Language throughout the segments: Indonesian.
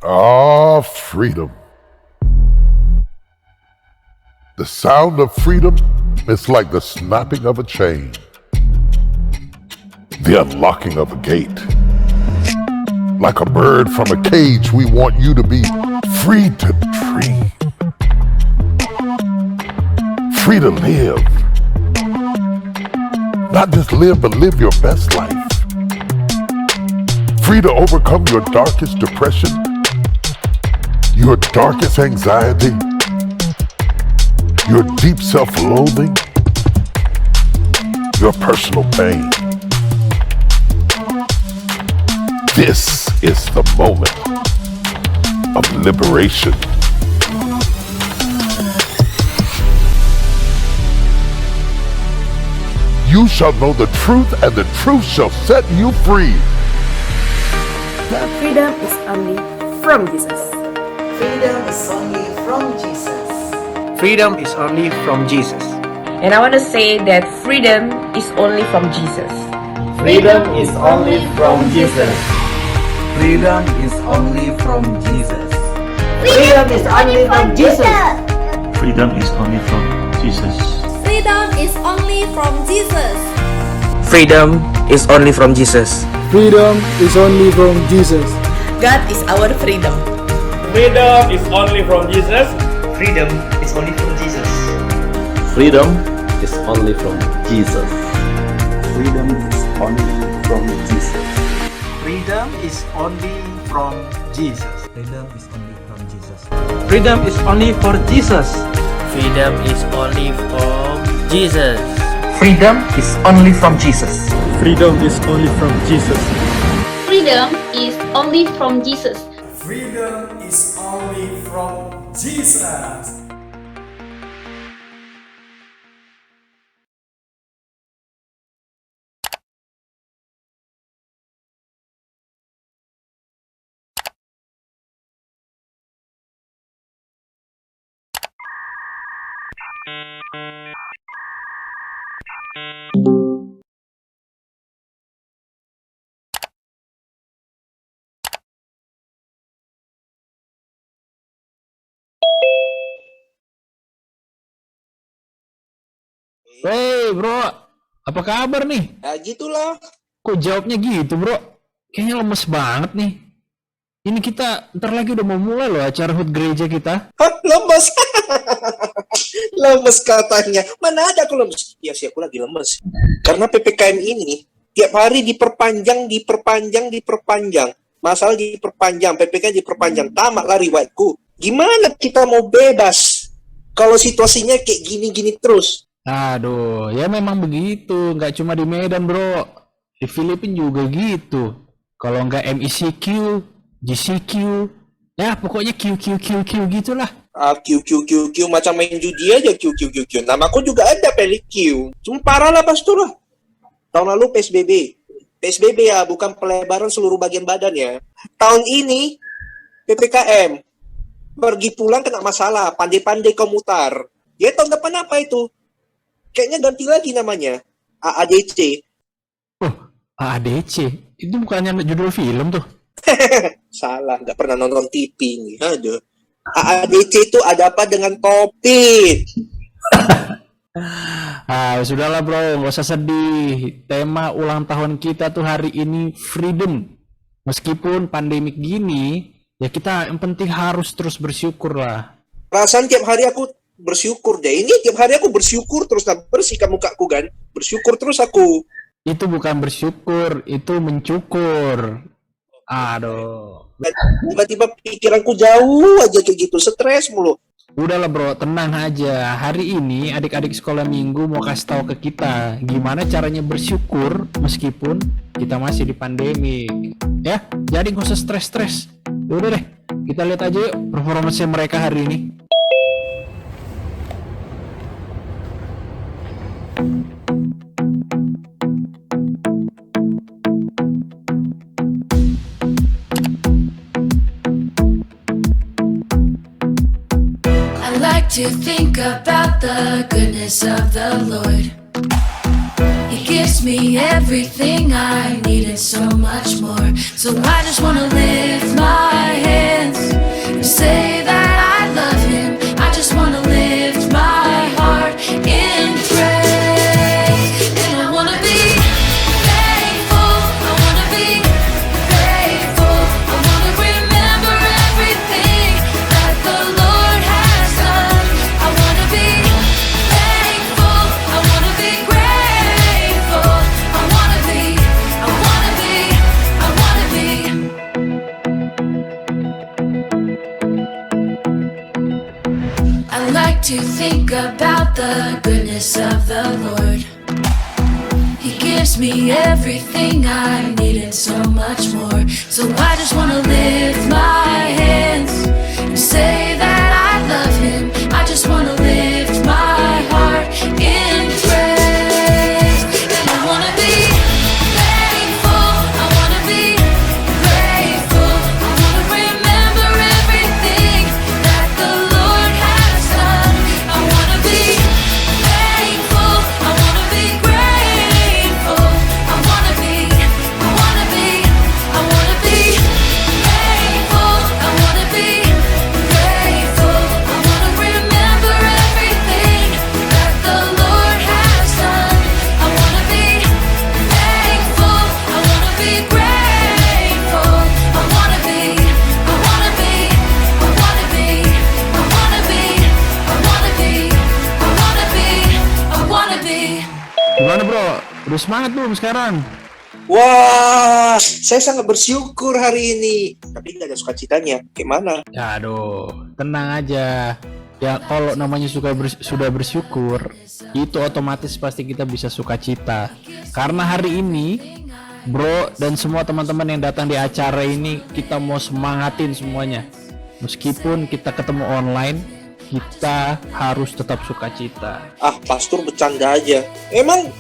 Ah, freedom. The sound of freedom is like the snapping of a chain, the unlocking of a gate. Like a bird from a cage, we want you to be free to dream, free to live. Not just live, but live your best life. Free to overcome your darkest depression, your darkest anxiety, your deep self-loathing, your personal pain. This is the moment of liberation. You shall know the truth, and the truth shall set you free. Freedom is only from Jesus. Freedom is only from Jesus. Freedom is only from Jesus. And I want to say that freedom is only from Jesus. Freedom is only from Jesus. Freedom is only from Jesus. Freedom is only from Jesus. Freedom is only from Jesus. Freedom is only from Jesus. Freedom is only from Jesus. Freedom is only from Jesus. God is our freedom. Freedom is only from Jesus. Freedom is only from Jesus. Freedom is only from Jesus. Freedom is only from Jesus. Freedom is only from Jesus. Freedom is only from Jesus. Freedom is only for Jesus. Freedom is only from Jesus. Freedom is only from Jesus. Freedom is only from Jesus. Freedom is only from Jesus. Freedom is only from Jesus. Hey bro, apa kabar nih? Ya gitulah. Kok jawabnya gitu bro? Kayaknya lemes banget nih. Ini kita ntar lagi udah mau mulai loh acara HUT gereja kita. Hah, lemes. Lemes katanya. Mana ada aku lemes? Ya sih aku lagi lemes. Karena PPKM ini tiap hari diperpanjang. Masalah diperpanjang, PPKM diperpanjang. Tamat lah riwayatku. Gimana kita mau bebas kalau situasinya kayak gini-gini terus? Aduh, ya memang begitu. Nggak cuma di Medan bro. Di Filipina juga gitu. Kalau nggak MECQ, GCQ, ya pokoknya QQQQ gitulah. QQQQ macam main judi aja QQQQ. Namaku juga ada Pelik Q. Cuma parah lah pas itu lah. Tahun lalu PSBB ya, bukan pelebaran seluruh bagian badan ya. Tahun ini PPKM. Pergi pulang kena masalah, pandai-pandai kau mutar. Ya tahun depan apa itu? Kayaknya ganti lagi namanya. AADC. Oh, AADC? Itu bukannya judul film tuh? Salah, nggak pernah nonton TV nih. Aduh. AADC itu ada apa dengan topik? Sudahlah bro, nggak usah sedih. Tema ulang tahun kita tuh hari ini freedom. Meskipun pandemik gini, ya kita yang penting harus terus bersyukur lah. Perasaan tiap hari aku bersyukur deh. Ini tiap hari aku bersyukur terus, bersihkan mukaku kan. Bersyukur terus aku. Itu bukan bersyukur, itu mencukur. Aduh. Tiba-tiba pikiranku jauh aja kayak gitu, stres mulu. Udahlah bro, tenang aja. Hari ini adik-adik sekolah minggu mau kasih tahu ke kita gimana caranya bersyukur meskipun kita masih di pandemi. Ya, jadi nggak usah stres-stres. Udah deh, kita lihat aja yuk performance mereka hari ini. To think about the goodness of the Lord. He gives me everything I need and so much more. So I just wanna lift my hands to think about the goodness of the Lord. He gives me everything I need and so much more. So I just wanna lift my hands and say that I love Him. I just wanna lift my heart in praise. And I wanna be thankful, I wanna be grateful, I wanna remember everything that the Lord has done. I wanna be thankful, I wanna be grateful, I wanna be thankful, I wanna be grateful, I wanna remember everything that the Lord has done. I wanna be thankful, I wanna be grateful, I wanna be, I wanna be, I wanna be, I wanna be, I wanna be, I wanna be, I wanna be. Gimana bro? Udah semangat belum sekarang? Wah, saya sangat bersyukur hari ini. Tapi nggak ada sukacitanya. Gimana? Ya aduh, tenang aja. Ya kalau namanya sudah bersyukur, itu otomatis pasti kita bisa sukacita. Karena hari ini, bro dan semua teman-teman yang datang di acara ini, kita mau semangatin semuanya. Meskipun kita ketemu online, kita harus tetap sukacita. Ah, pastor bercanda aja. Emang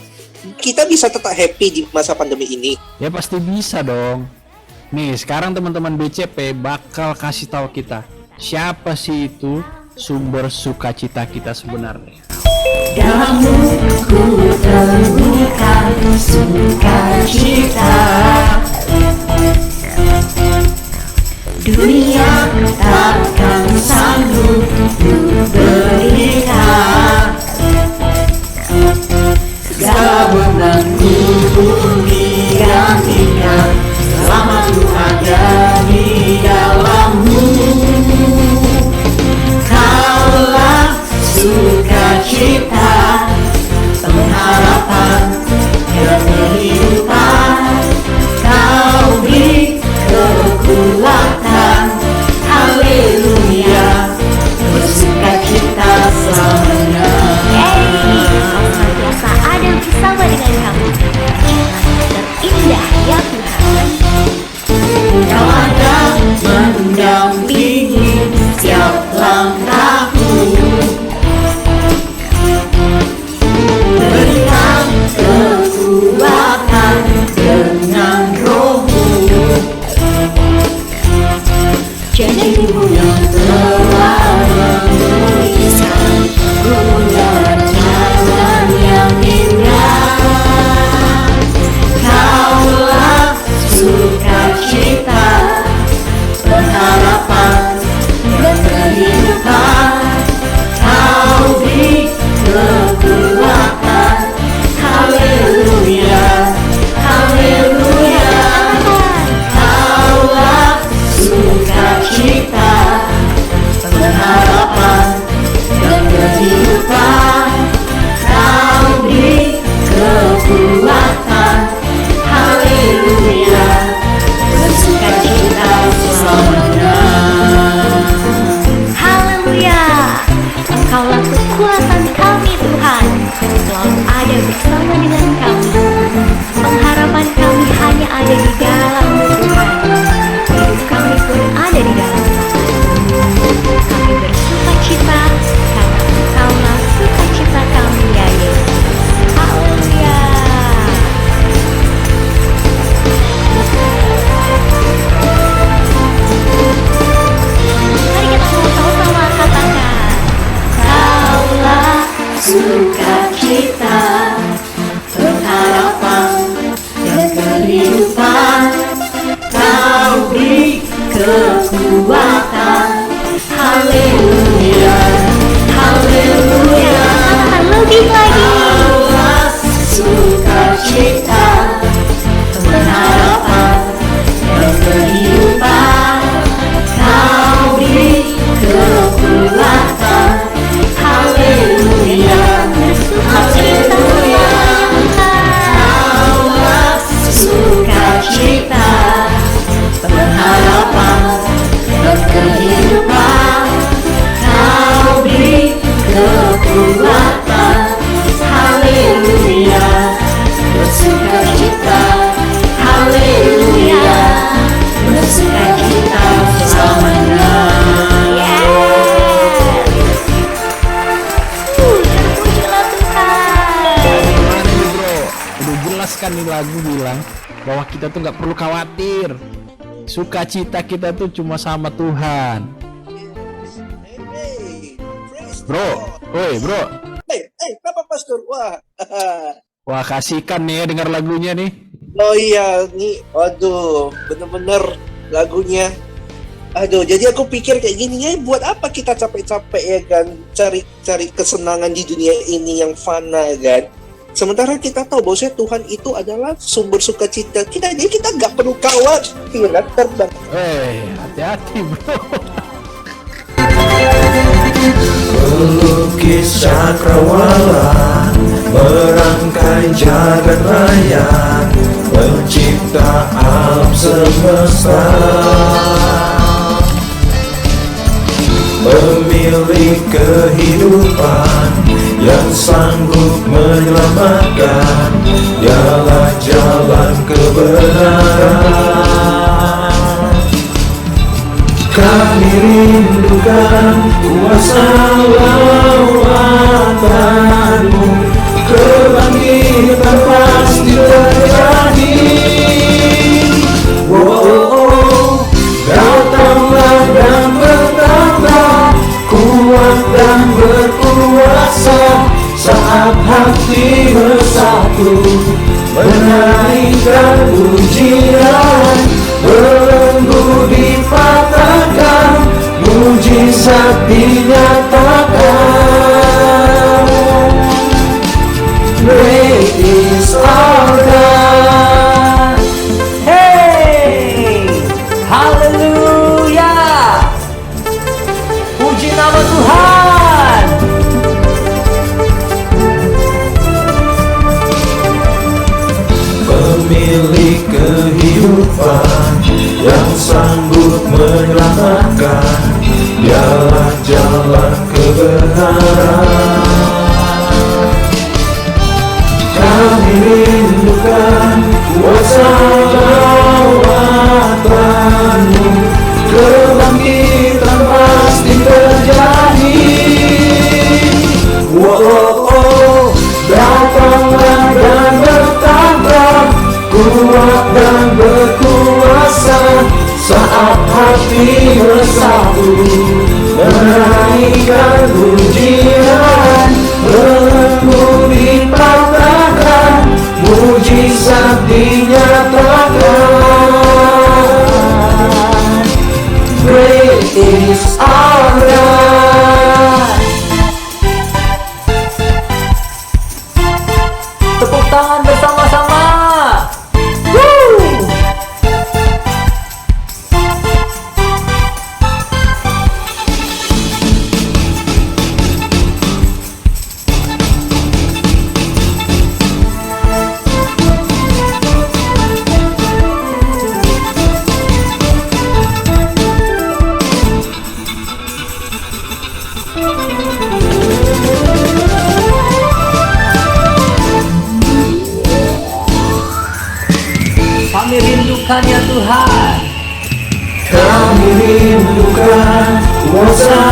kita bisa tetap happy di masa pandemi ini? Ya pasti bisa dong. Nih sekarang teman-teman BCP bakal kasih tahu kita siapa sih itu sumber sukacita kita sebenarnya. Dalammu ku temukan sukacita, dunia takkan sanggup ku berikan. Segala bebanku digantikan selama ku ada di dalammu. Kaulah sukacita, pengharapan dan kehidupan. Kau beri kekuatan, haleluya. kita tuh nggak perlu khawatir. Sukacita kita tuh cuma sama Tuhan. Bro, woi bro. Kenapa pastor? Wah, kasihkan nih ya dengar lagunya nih. Oh iya, nih, aduh, bener-bener lagunya. Aduh, jadi aku pikir kayak gini ya, buat apa kita capek-capek ya kan, cari kesenangan di dunia ini yang fana kan. Sementara kita tahu bahwa Tuhan itu adalah sumber sukacita kita, jadi kita nggak perlu khawatir kan terbang. Hati-hati bro. Melukis cakrawala, merangkai jagat raya, mencipta alam semesta, memilih kehidupan yang sanggup menyelamatkan, dialah jalan kebenaran. Kami rindukan kuasa lawatan-Mu, kebangkitan pasti terjadi. Datanglah dan bertambah kuat dan berkuasa, saat hati bersatu menaikkan pujian, belenggu dipatahkan, mujizat dinyatakan. Great is our God. Hey, haleluya, puji nama Tuhan. Pemilik kehidupan yang sanggup menyelamatkan, dialah jalan kebenaran. Kami rindukan kuasa lawatan-Mu, kebangkitan pasti terjadi. Datanglah dan bertambah kuat dan berkuasa, saat hati bersatu menaikkan pujian, belenggu dipatahkan, mujizat dinyatakan. Great is our God. Tepuk tangan bersama-sama. Woo! Kami rindukan ya Tuhan. Kami rindukan kuasa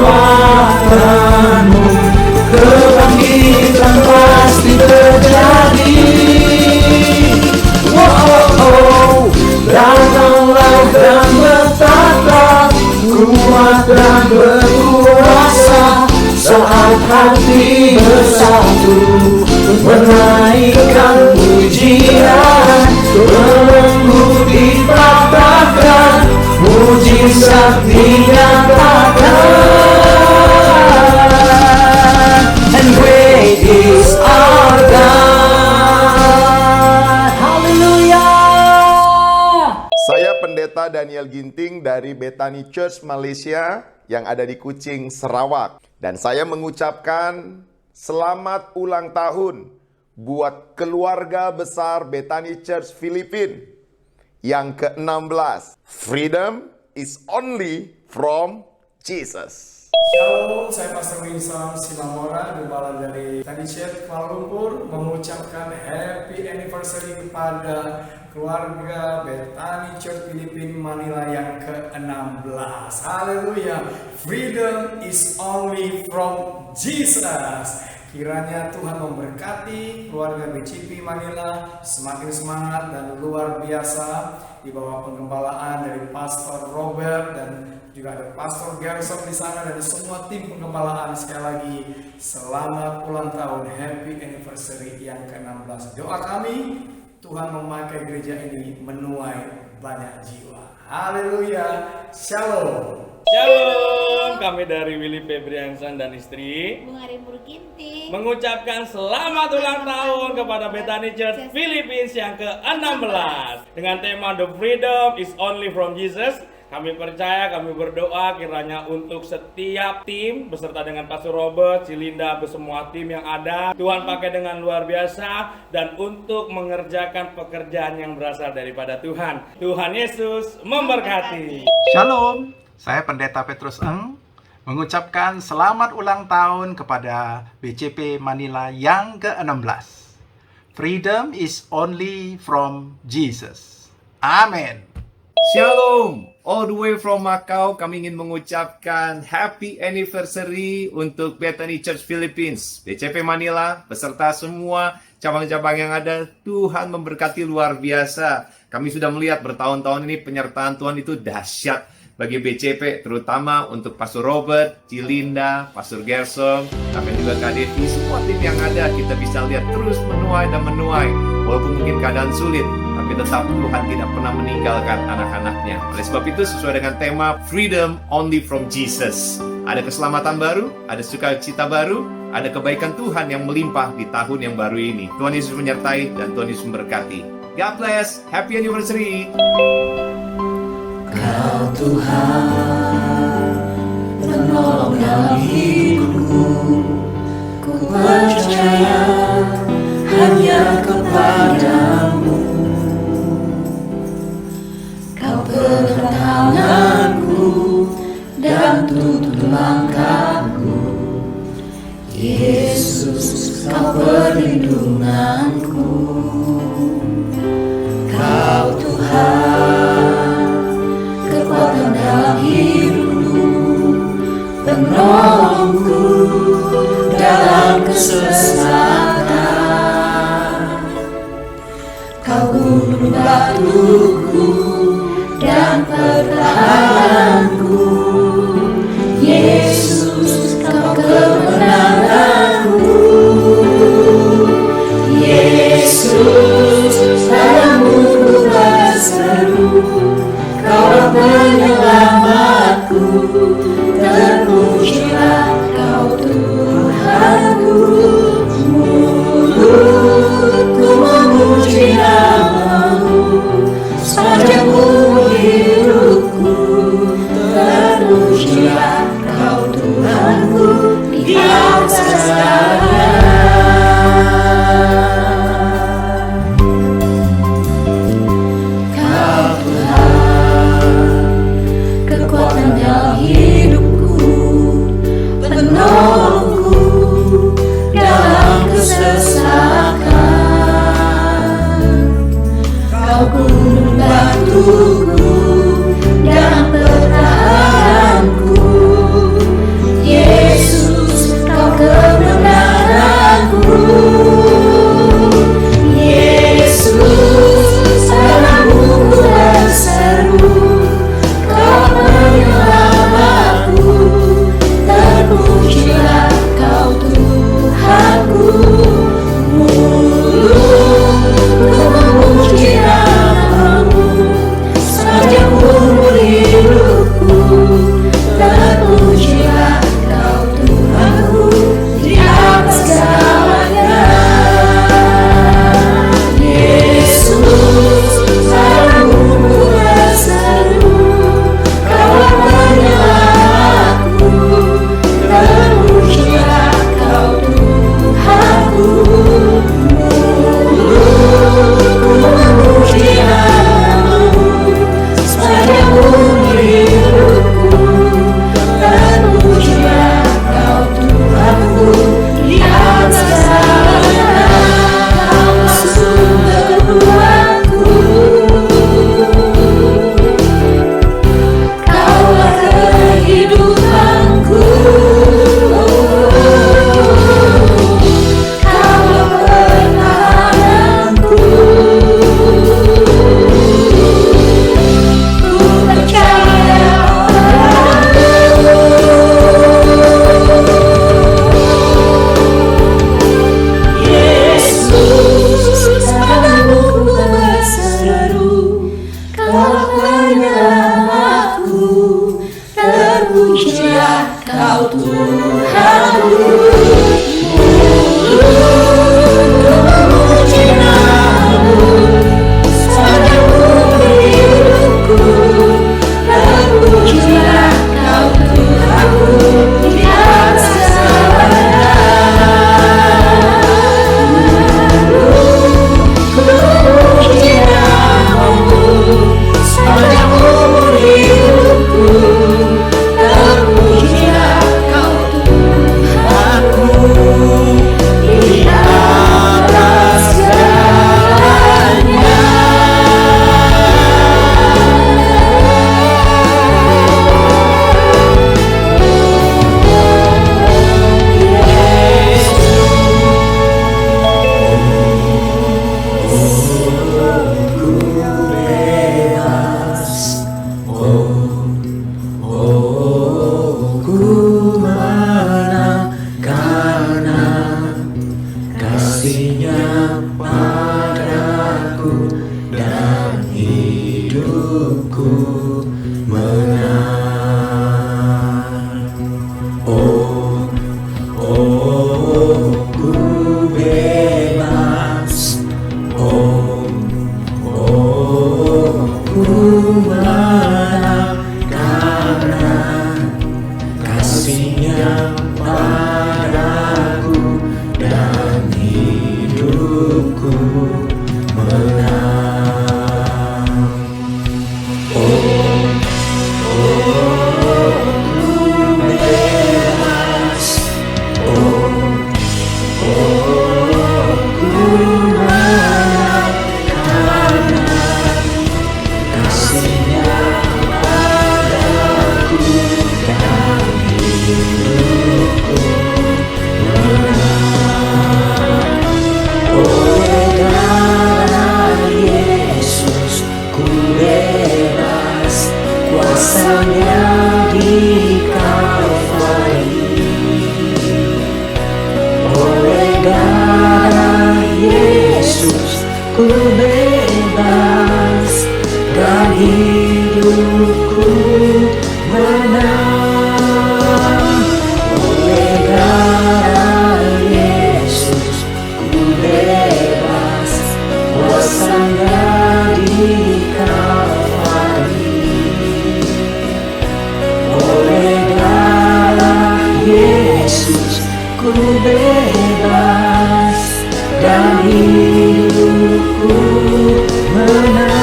lawatan-Mu, kebangkitan pasti terjadi. Datanglah dan bertata, kuat dan berkuasa, saat hati bersatu menaikkan pujian, belenggu dipatahkan, mujizat dinyatakan. And great is our God. Hallelujah. Saya Pendeta Daniel Ginting dari Bethany Church Malaysia yang ada di Kuching, Sarawak. Dan saya mengucapkan selamat ulang tahun buat keluarga besar Bethany Church Filipina yang ke-16. Freedom is only from Jesus. Shalom, saya Pastor Winston Simamora, Gembala dari Bethany Church Kuala Lumpur, mengucapkan happy anniversary kepada keluarga Bethany Church Filipina Manila yang ke-16. Haleluya. Freedom is only from Jesus. Kiranya Tuhan memberkati keluarga BCP Manila semakin semangat dan luar biasa di bawah penggembalaan dari Pastor Robert dan juga ada Pastor Gerson di sana dan semua tim penggembalaan. Sekali lagi selamat ulang tahun, happy anniversary yang ke-16. Doa kami Tuhan memakai gereja ini menuai banyak jiwa. Haleluya. Shalom. Shalom, kami dari Willy Febriansan dan istri Bunga Rimpur Ginting mengucapkan selamat ulang tahun kepada Bethany Church Philippines yang ke-16 dengan tema The Freedom is Only from Jesus. Kami percaya, kami berdoa kiranya untuk setiap tim beserta dengan Pastor Robert, Cilinda, semua tim yang ada Tuhan pakai dengan luar biasa dan untuk mengerjakan pekerjaan yang berasal daripada Tuhan. Tuhan Yesus memberkati. Shalom, saya Pendeta Petrus Eng mengucapkan selamat ulang tahun kepada BCP Manila yang ke-16. Freedom is only from Jesus. Amin. Shalom, all the way from Macau, kami ingin mengucapkan happy anniversary untuk Bethany Church Philippines, BCP Manila, beserta semua cabang-cabang yang ada. Tuhan memberkati luar biasa. Kami sudah melihat bertahun-tahun ini penyertaan Tuhan itu dahsyat bagi BCP, terutama untuk Pastor Robert, Cilinda, Pastor Gerson, sampai juga Kak Devi, semua tim yang ada kita bisa lihat terus menuai dan menuai. Walaupun mungkin keadaan sulit, tapi tetap Tuhan tidak pernah meninggalkan anak-anaknya. Oleh sebab itu, sesuai dengan tema Freedom Only from Jesus, ada keselamatan baru, ada sukacita baru, ada kebaikan Tuhan yang melimpah di tahun yang baru ini. Tuhan Yesus menyertai dan Tuhan Yesus memberkati. God bless, happy anniversary. Kau Tuhan, penolong dalam hidupku, ku percaya hanya kepadamu. Kau pegang tanganku dan tuntun langkahku, Yesus, kau perlindunganku. Kau Tuhan, kekuatan dalam hidupku, penolongku dalam kesesakan. Kau gunung batuku dan pertahananku, Yesus, kau kemenanganku. Yesus, padamu ku berseru, Kau penyelamatku, terpujilah Kau Tuhanku. Mulutku memuji namamu, sepanjang hidupku, terpujilah Kau Tuhanku di atas segala. Penolongku dalam kesesakan, Kau gunung batuku dan pertahananku, Yesus, Kau kemenanganku. Yesus, padamu ku berseru, Kau penyelamatku, terpujilah Kau Tuhanku. Mulutku memuji namamu, hidupku menang. Oh, oh, ku bebas. Oh, oh, ku menang karena kasih-Nya padaku dan hidupku menang. Oh, oh, ku bebas. Oh, oh, ku menang karena kasih-Nya padaku dan hidupku menang. Oleh darah Yesus ku bebas, kuasa-Nya di Kalvari. Oleh darah Yesus ku bebas, dan hidupku menang. Oleh darah Yesus ku bebas, kuasa-Nya di Kalvari. Oleh darah Yesus ku bebas, dan hidupku menang.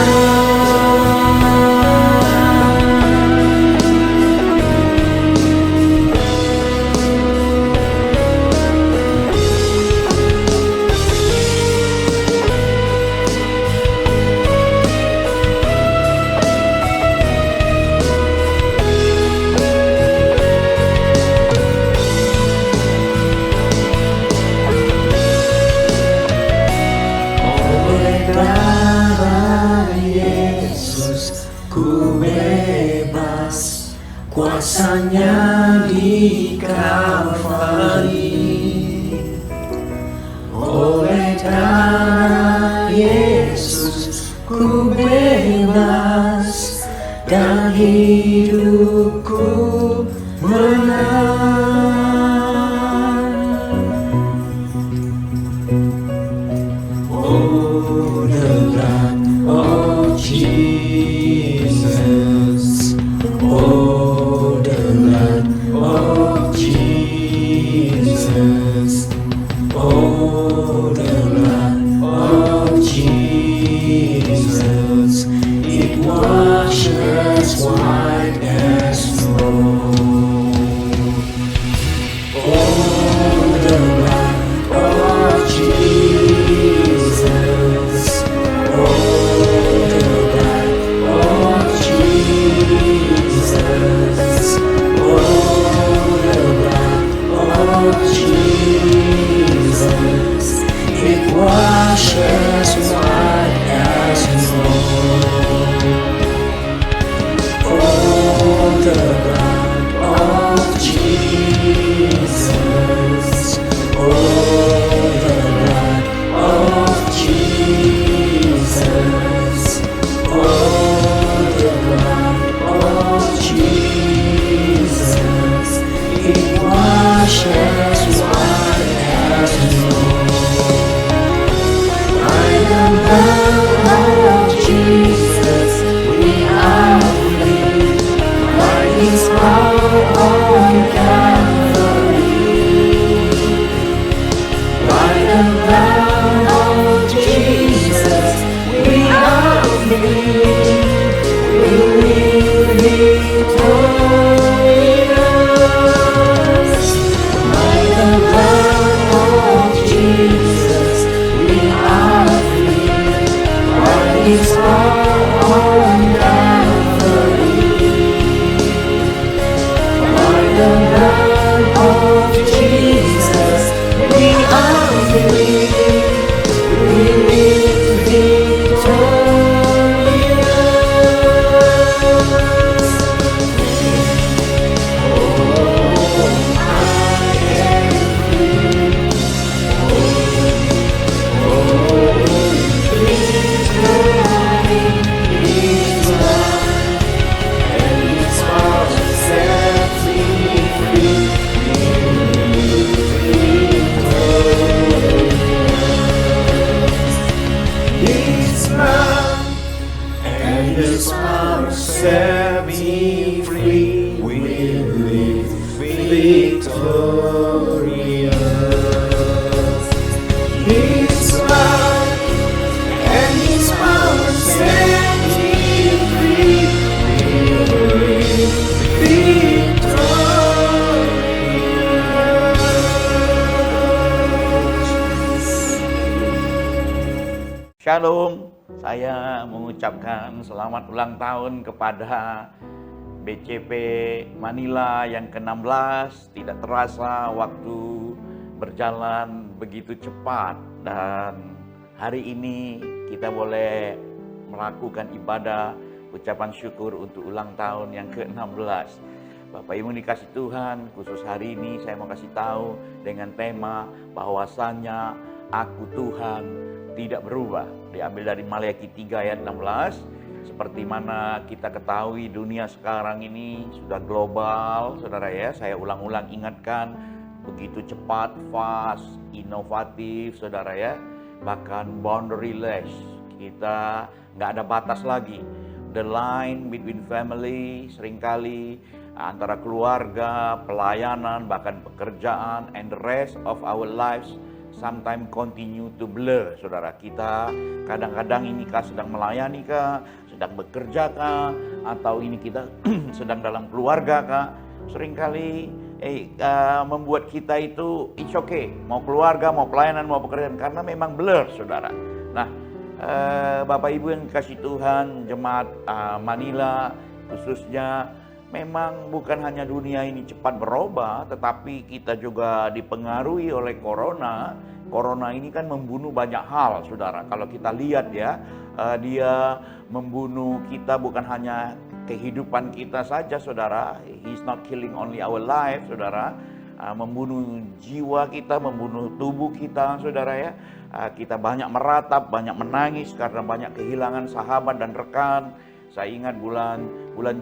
Oleh darah Yesus ku bebas, kuasa-Nya di Kalvari. Oleh darah Yesus ku bebas, dan hidupku menang. Oh, the blood of Jesus. Oh, the blood of Jesus. Oh, the blood of Jesus. It washes white as snow. Oh, the blood of Jesus. Oh, the blood of Jesus. Oh, the blood of Jesus. It washes white as snow. Oh, His power set me free. We live victorious. His love and His power set me free. We live victorious. Shalom, saya mengucapkan selamat ulang tahun kepada BCP Manila yang ke-16. Tidak terasa waktu berjalan begitu cepat, dan hari ini kita boleh melakukan ibadah ucapan syukur untuk ulang tahun yang ke-16. Bapak Ibu dikasih Tuhan, khusus hari ini saya mau kasih tahu dengan tema bahwasanya Aku Tuhan tidak berubah. Diambil dari Maleakhi 3 ayat 16. Seperti mana kita ketahui dunia sekarang ini sudah global, saudara ya. Saya ulang-ulang ingatkan, begitu cepat, fast, inovatif, saudara ya. Bahkan boundaryless. Kita nggak ada batas lagi. The line between family seringkali antara keluarga, pelayanan, bahkan pekerjaan, and the rest of our lives sometimes continue to blur, saudara. Kita kadang-kadang ini kah sedang melayani kah, sedang bekerja kah, atau ini kita sedang dalam keluarga kah, seringkali membuat kita itu it's okay, mau keluarga, mau pelayanan, mau pekerjaan, karena memang blur, saudara. Nah, Bapak Ibu yang kasih Tuhan, jemaat Manila khususnya, memang bukan hanya dunia ini cepat berubah, tetapi kita juga dipengaruhi oleh corona. Corona ini kan membunuh banyak hal, saudara. Kalau kita lihat ya, dia membunuh kita bukan hanya kehidupan kita saja, saudara. He's not killing only our life, saudara. Membunuh jiwa kita, membunuh tubuh kita, saudara ya. Kita banyak meratap, banyak menangis karena banyak kehilangan sahabat dan rekan. Saya ingat bulan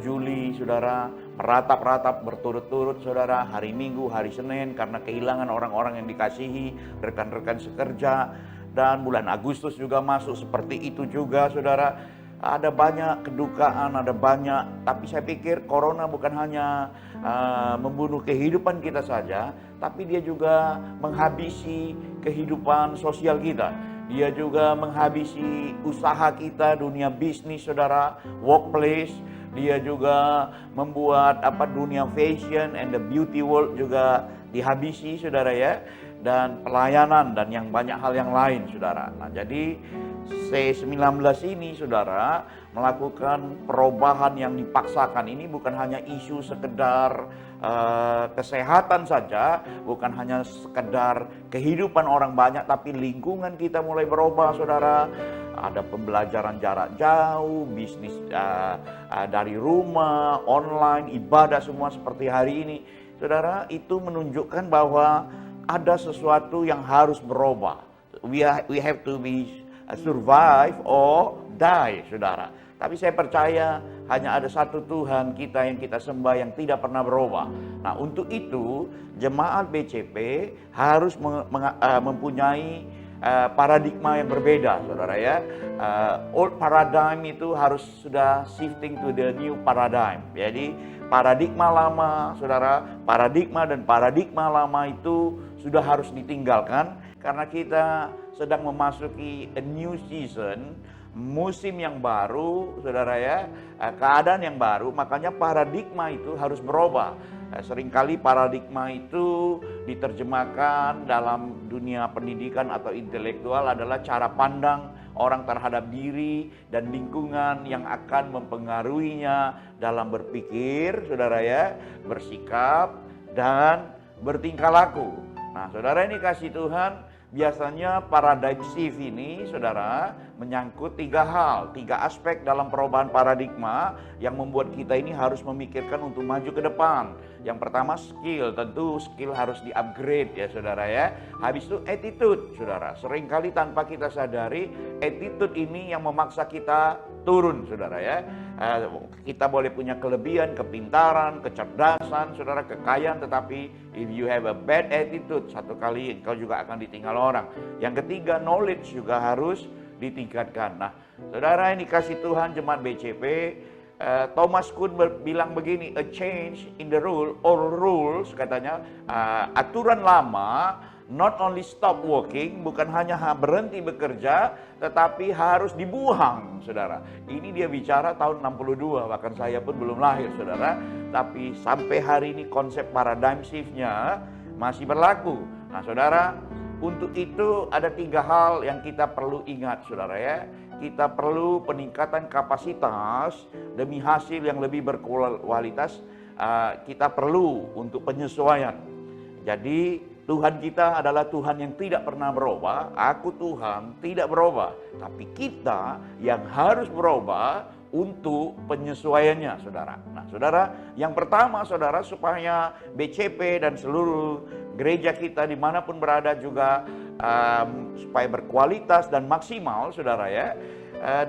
Juli, saudara, meratap-ratap berturut-turut, saudara, hari Minggu, hari Senin, karena kehilangan orang-orang yang dikasihi, rekan-rekan sekerja. Dan bulan Agustus juga masuk seperti itu juga, saudara. Ada banyak kedukaan, ada banyak, tapi saya pikir corona bukan hanya membunuh kehidupan kita saja, tapi dia juga menghabisi kehidupan sosial kita. Dia juga menghabisi usaha kita, dunia bisnis, saudara, workplace. Dia juga membuat dunia fashion and the beauty world juga dihabisi, saudara ya. Dan pelayanan dan yang banyak hal yang lain, saudara. Nah, jadi C19 ini, saudara, melakukan perubahan yang dipaksakan. Ini bukan hanya isu sekedar kesehatan saja, bukan hanya sekedar kehidupan orang banyak, tapi lingkungan kita mulai berubah, saudara. Ada pembelajaran jarak jauh, bisnis dari rumah, online, ibadah semua seperti hari ini. Saudara, itu menunjukkan bahwa ada sesuatu yang harus berubah. We have to be survive or die, saudara. Tapi saya percaya hanya ada satu Tuhan kita yang kita sembah yang tidak pernah berubah. Nah, untuk itu jemaat BCP harus mempunyai paradigma yang berbeda, saudara ya. Old paradigm itu harus sudah shifting to the new paradigm. Jadi paradigma lama, saudara, paradigma lama itu sudah harus ditinggalkan karena kita sedang memasuki a new season, musim yang baru, saudara ya, keadaan yang baru, makanya paradigma itu harus berubah. Seringkali paradigma itu diterjemahkan dalam dunia pendidikan atau intelektual adalah cara pandang orang terhadap diri dan lingkungan yang akan mempengaruhinya dalam berpikir, saudara ya, bersikap, dan bertingkah laku. Nah, saudara ini kasih Tuhan, biasanya paradigm shift ini, saudara, menyangkut 3 hal, 3 aspek dalam perubahan paradigma yang membuat kita ini harus memikirkan untuk maju ke depan. Yang pertama skill, tentu skill harus di-upgrade ya, saudara ya. Habis itu attitude, saudara. Seringkali tanpa kita sadari, attitude ini yang memaksa kita turun, saudara ya. Kita boleh punya kelebihan, kepintaran, kecerdasan, saudara, kekayaan, tetapi if you have a bad attitude, satu kali engkau juga akan ditinggal orang. Yang ketiga, knowledge juga harus ditingkatkan. Nah, Saudara yang dikasih Tuhan jemaat BCP, Thomas Kuhn bilang begini, a change in the rule or rules, katanya, aturan lama not only stop working, bukan hanya berhenti bekerja, tetapi harus dibuang, saudara. Ini dia bicara tahun 62, bahkan saya pun belum lahir, saudara. Tapi sampai hari ini konsep paradigm shift-nya masih berlaku. Nah, saudara, untuk itu ada 3 hal yang kita perlu ingat, saudara ya. Kita perlu peningkatan kapasitas demi hasil yang lebih berkualitas. Kita perlu untuk penyesuaian. Jadi Tuhan kita adalah Tuhan yang tidak pernah berubah. Aku Tuhan tidak berubah. Tapi kita yang harus berubah untuk penyesuaiannya, saudara. Nah, saudara, yang pertama, saudara, supaya BCP dan seluruh gereja kita dimanapun berada juga supaya berkualitas dan maksimal, saudara ya.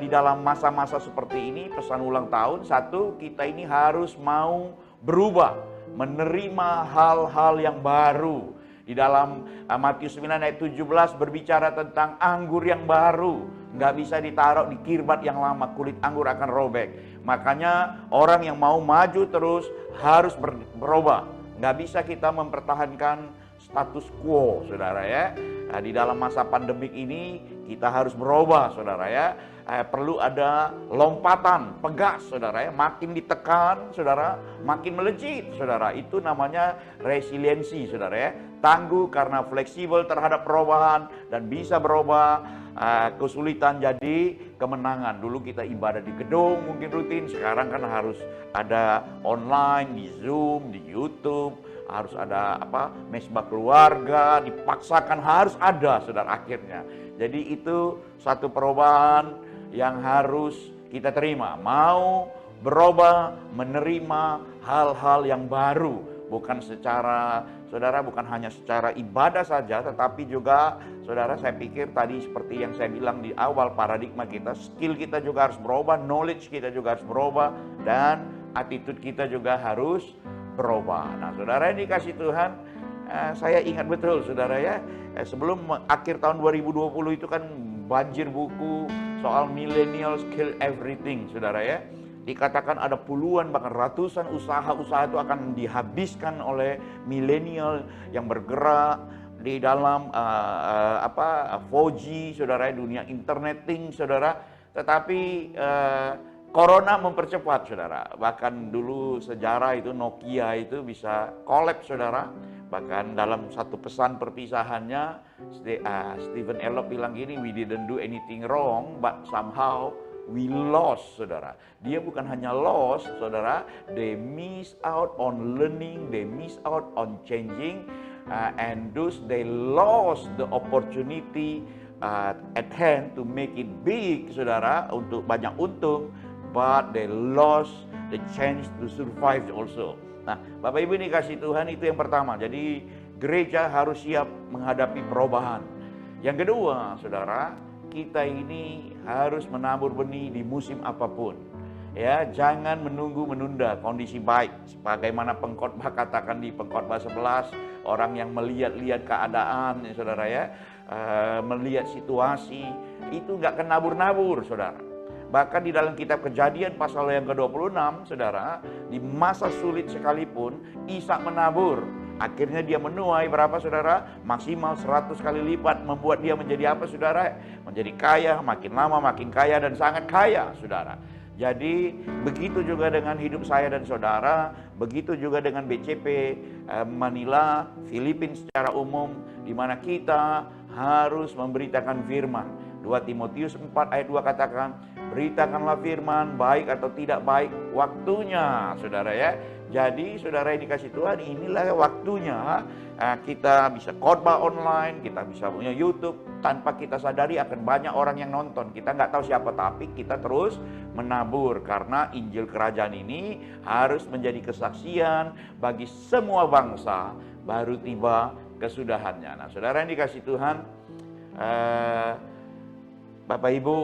Di dalam masa-masa seperti ini, pesan ulang tahun, satu, kita ini harus mau berubah, menerima hal-hal yang baru. Di dalam Matius 9 ayat 17 berbicara tentang anggur yang baru. Nggak bisa ditaruh di kirbat yang lama, kulit anggur akan robek. Makanya orang yang mau maju terus harus berubah. Nggak bisa kita mempertahankan status quo, saudara ya. Nah, di dalam masa pandemik ini kita harus berubah, saudara ya. Perlu ada lompatan pegas, saudara ya. Makin ditekan, saudara, makin melejit, saudara. Itu namanya resiliensi, saudara ya. Tangguh karena fleksibel terhadap perubahan dan bisa berubah. Kesulitan jadi kemenangan. Dulu kita ibadah di gedung mungkin rutin, sekarang kan harus ada online, di Zoom, di YouTube, harus ada mesbah keluarga, dipaksakan harus ada, saudara, akhirnya. Jadi itu satu perubahan yang harus kita terima. Mau berubah, menerima hal-hal yang baru, bukan secara, saudara, bukan hanya secara ibadah saja, tetapi juga, saudara, saya pikir tadi seperti yang saya bilang di awal, paradigma kita, skill kita juga harus berubah, knowledge kita juga harus berubah, dan attitude kita juga harus berubah. Nah, saudara yang dikasih Tuhan, saya ingat betul, saudara ya, sebelum akhir tahun 2020 itu kan banjir buku soal millennials kill everything, saudara ya. Dikatakan ada puluhan bahkan ratusan usaha-usaha itu akan dihabiskan oleh milenial yang bergerak di dalam 4G, saudara, dunia interneting, saudara. Tetapi Corona mempercepat, saudara. Bahkan dulu sejarah itu Nokia itu bisa collapse, saudara. Bahkan dalam satu pesan perpisahannya, Stephen Elop bilang gini, we didn't do anything wrong, but somehow we lost, saudara. Dia bukan hanya lost, saudara. They miss out on learning, they miss out on changing, and thus they lost the opportunity at hand to make it big, saudara, untuk banyak untung. But they lost the chance to survive also. Nah, Bapak Ibu ini kasih Tuhan, itu yang pertama. Jadi gereja harus siap menghadapi perubahan. Yang kedua, saudara, kita ini harus menabur benih di musim apapun. Ya, jangan menunda kondisi baik. Sebagaimana pengkhotbah katakan di pengkhotbah 11, orang yang melihat-lihat keadaan, ya, saudara ya, melihat situasi, itu nggak kenabur-nabur, saudara. Bahkan di dalam kitab Kejadian pasal yang ke-26, saudara, di masa sulit sekalipun, Ishak menabur. Akhirnya dia menuai berapa, saudara? Maksimal 100 kali lipat, membuat dia menjadi apa, saudara? Menjadi kaya, makin lama makin kaya dan sangat kaya, saudara. Jadi begitu juga dengan hidup saya dan saudara, begitu juga dengan BCP Manila, Filipina secara umum, di mana kita harus memberitakan firman. 2 Timotius 4 ayat 2 katakan, beritakanlah firman, baik atau tidak baik, waktunya, saudara ya. Jadi saudara yang dikasih Tuhan, inilah waktunya kita bisa khotbah online, kita bisa punya YouTube. Tanpa kita sadari akan banyak orang yang nonton. Kita nggak tahu siapa, tapi kita terus menabur. Karena Injil Kerajaan ini harus menjadi kesaksian bagi semua bangsa, baru tiba kesudahannya. Nah, saudara yang dikasih Tuhan, Bapak Ibu,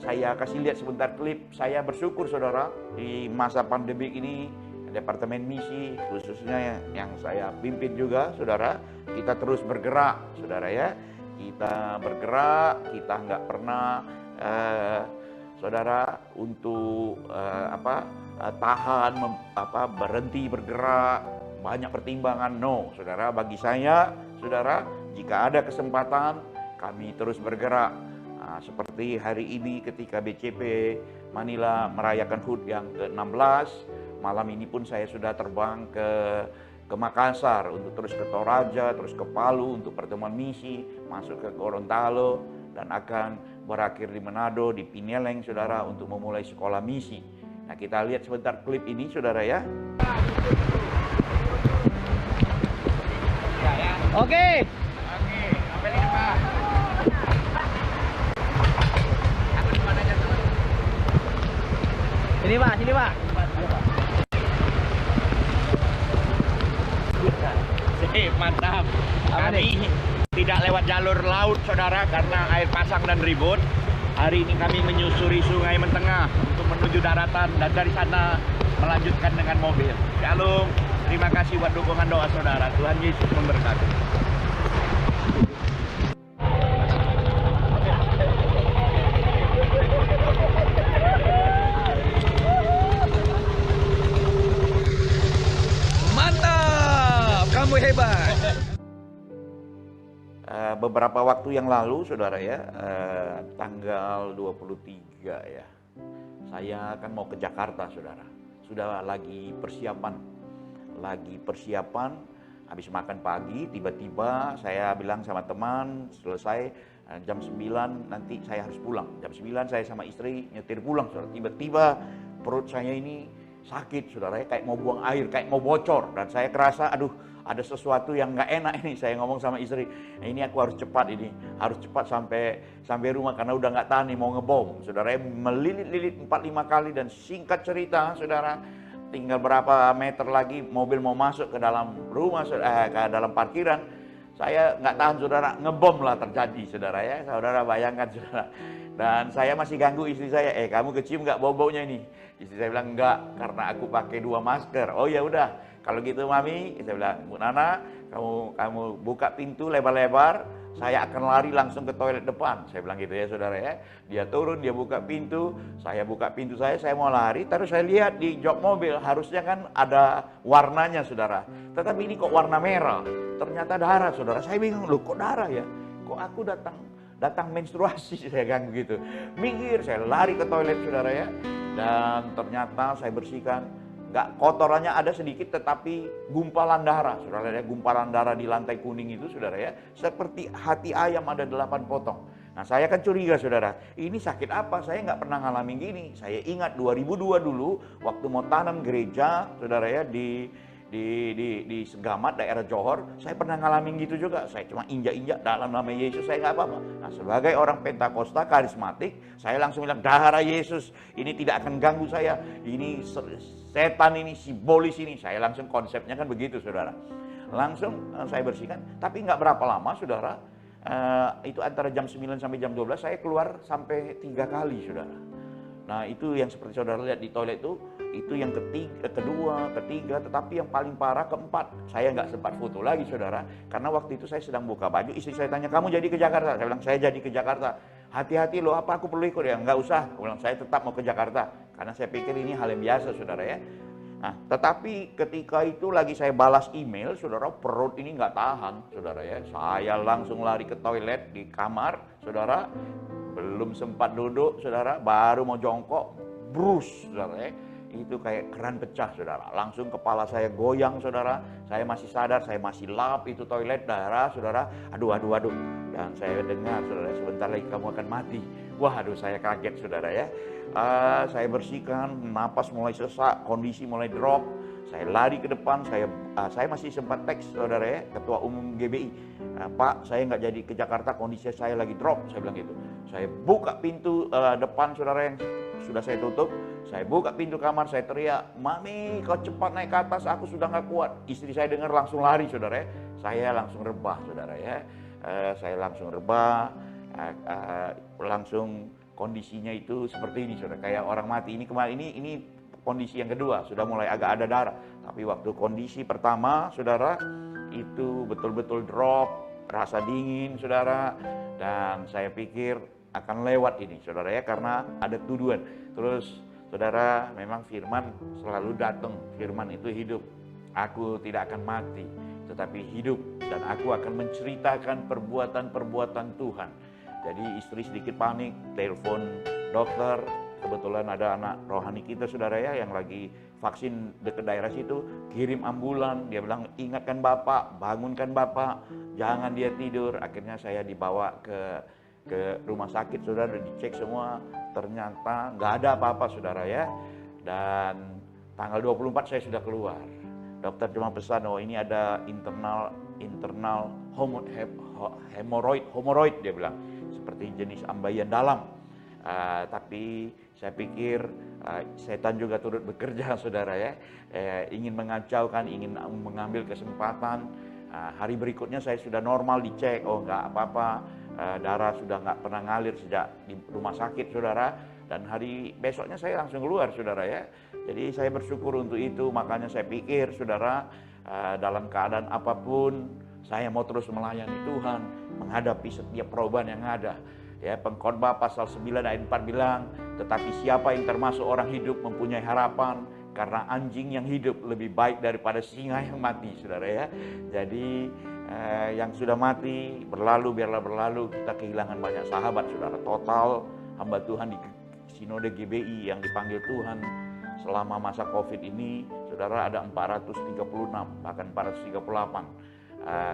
saya kasih lihat sebentar klip. Saya bersyukur, saudara, di masa pandemi ini, Departemen Misi khususnya yang saya pimpin juga, saudara, kita terus bergerak, saudara ya. Kita bergerak, kita nggak pernah saudara, untuk tahan, berhenti bergerak, banyak pertimbangan. No, saudara, bagi saya, saudara, jika ada kesempatan, kami terus bergerak. Nah, seperti hari ini ketika BCP Manila merayakan HUT yang ke-16, malam ini pun saya sudah terbang ke Makassar untuk terus ke Toraja, terus ke Palu untuk pertemuan misi, masuk ke Gorontalo, dan akan berakhir di Manado, di Pineleng, saudara, untuk memulai sekolah misi. Nah, kita lihat sebentar klip ini, saudara ya. Oke. Sampai di depan. Sini Pak, sini Pak. Mantap. Kami tidak lewat jalur laut, saudara, karena air pasang dan ribut. Hari ini kami menyusuri Sungai Mentengah untuk menuju daratan, dan dari sana melanjutkan dengan mobil. Shalom. Terima kasih buat dukungan doa saudara. Tuhan Yesus memberkati. Mantap, kamu hebat. Beberapa waktu yang lalu, saudara ya, tanggal 23 ya, saya akan mau ke Jakarta, saudara. Sudah lagi persiapan, habis makan pagi, tiba-tiba saya bilang sama teman, selesai jam 9 nanti saya harus pulang. Jam 9 saya sama istri nyetir pulang, saudara. Tiba-tiba perut saya ini sakit, saudara, kayak mau buang air, kayak mau bocor. Dan saya kerasa, aduh, ada sesuatu yang nggak enak ini. Saya ngomong sama istri, ini aku harus cepat sampai rumah karena udah nggak tahan nih, mau ngebom. Saudara, melilit-lilit 4-5 kali, dan singkat cerita, saudara, tinggal berapa meter lagi mobil mau masuk ke dalam rumah, ke dalam parkiran. Saya nggak tahan, saudara, ngebom lah terjadi, saudara ya. Saudara bayangkan, saudara. Dan saya masih ganggu istri saya, kamu kecium nggak bau-baunya ini? Istri saya bilang, enggak, karena aku pakai 2 masker. Oh ya udah, kalau gitu Mami, saya bilang, Bu Nana, kamu buka pintu lebar-lebar, saya akan lari langsung ke toilet depan. Saya bilang gitu ya, saudara ya. Dia turun, dia buka pintu, saya buka pintu saya mau lari, terus saya lihat di jok mobil, harusnya kan ada warnanya, saudara. Tetapi ini kok warna merah, ternyata darah, saudara. Saya bingung, loh kok darah ya? Kok aku datang menstruasi, saya ganggu gitu. Minggir, saya lari ke toilet, saudara ya. Dan ternyata saya bersihkan, nggak, kotorannya ada sedikit, tetapi gumpalan darah, saudara ya. Gumpalan darah di lantai kuning itu, saudara ya, seperti hati ayam ada 8 potong. Nah, saya kan curiga, saudara, ini sakit apa? Saya nggak pernah ngalamin gini. Saya ingat 2002 dulu, waktu mau tanam gereja, saudara ya, di Segamat, daerah Johor, saya pernah ngalamin gitu juga. Saya cuma injak-injak dalam nama Yesus, saya nggak apa-apa. Nah, sebagai orang Pentakosta karismatik, saya langsung bilang, darah Yesus ini tidak akan ganggu saya. Ini setan ini, simbolis ini. Saya langsung, konsepnya kan begitu, saudara. Langsung saya bersihkan, tapi nggak berapa lama, saudara. Itu antara jam 9 sampai jam 12 saya keluar sampai 3 kali, saudara. Nah, itu yang seperti saudara lihat di toilet itu yang kedua, ketiga, tetapi yang paling parah keempat. Saya nggak sempat foto lagi, saudara, karena waktu itu saya sedang buka baju. Istri saya tanya, kamu jadi ke Jakarta? Saya bilang, saya jadi ke Jakarta. Hati-hati loh, apa aku perlu ikut ya? Nggak usah. Saya bilang, saya tetap mau ke Jakarta, karena saya pikir ini hal yang biasa, saudara ya. Nah, tetapi ketika itu lagi saya balas email, saudara, perut ini nggak tahan, saudara ya. Saya langsung lari ke toilet di kamar, saudara. Belum sempat duduk, saudara, baru mau jongkok, brus, saudara ya. Itu kayak keran pecah, saudara. Langsung kepala saya goyang, saudara. Saya masih sadar, saya masih lap itu toilet, darah, saudara. Aduh. Dan saya dengar, saudara, sebentar lagi kamu akan mati. Wah, aduh, saya kaget, saudara ya. Saya bersihkan, napas mulai sesak, kondisi mulai drop. Saya lari ke depan, saya masih sempat teks, saudara ya, Ketua Umum GBI. Pak, saya nggak jadi ke Jakarta, kondisi saya lagi drop, saya bilang gitu. Saya buka pintu depan, saudara, yang sudah saya tutup. Saya buka pintu kamar, saya teriak, Mami, kau cepat naik ke atas, aku sudah nggak kuat. Istri saya dengar langsung lari, saudara ya. Saya langsung rebah, saudara ya. Saya langsung rebah, langsung kondisinya itu seperti ini, saudara, kayak orang mati. Ini kemarin ini kondisi yang kedua, sudah mulai agak ada darah. Tapi waktu kondisi pertama, saudara, itu betul-betul drop, rasa dingin, saudara. Dan saya pikir akan lewat ini, saudara ya, karena ada tuduhan. Terus, saudara, memang firman selalu datang. Firman itu hidup. Aku tidak akan mati, tetapi hidup. Dan aku akan menceritakan perbuatan-perbuatan Tuhan. Jadi istri sedikit panik, telepon dokter. Kebetulan ada anak rohani kita, saudara ya, yang lagi vaksin dekat daerah situ. Kirim ambulan, dia bilang, ingatkan Bapak, bangunkan Bapak, jangan dia tidur. Akhirnya saya dibawa ke rumah sakit, saudara, dicek semua, ternyata nggak ada apa-apa, saudara ya. Dan tanggal 24 saya sudah keluar. Dokter cuma pesan, oh ini ada internal hemoroid, dia bilang, seperti jenis ambeien dalam. Tapi saya pikir setan juga turut bekerja, saudara ya, ingin mengacaukan, ingin mengambil kesempatan. Hari berikutnya saya sudah normal, dicek, oh nggak apa-apa. Darah sudah nggak pernah ngalir sejak di rumah sakit, saudara. Dan hari besoknya saya langsung keluar, saudara ya. Jadi saya bersyukur untuk itu. Makanya saya pikir, saudara, dalam keadaan apapun saya mau terus melayani Tuhan, menghadapi setiap perubahan yang ada. Ya, Pengkhotbah pasal 9 ayat 4 bilang, tetapi siapa yang termasuk orang hidup mempunyai harapan, karena anjing yang hidup lebih baik daripada singa yang mati, saudara ya. Jadi yang sudah mati berlalu, biarlah berlalu. Kita kehilangan banyak sahabat, saudara. Total hamba Tuhan di Sinode GBI yang dipanggil Tuhan selama masa COVID ini, saudara, ada 436, bahkan 438.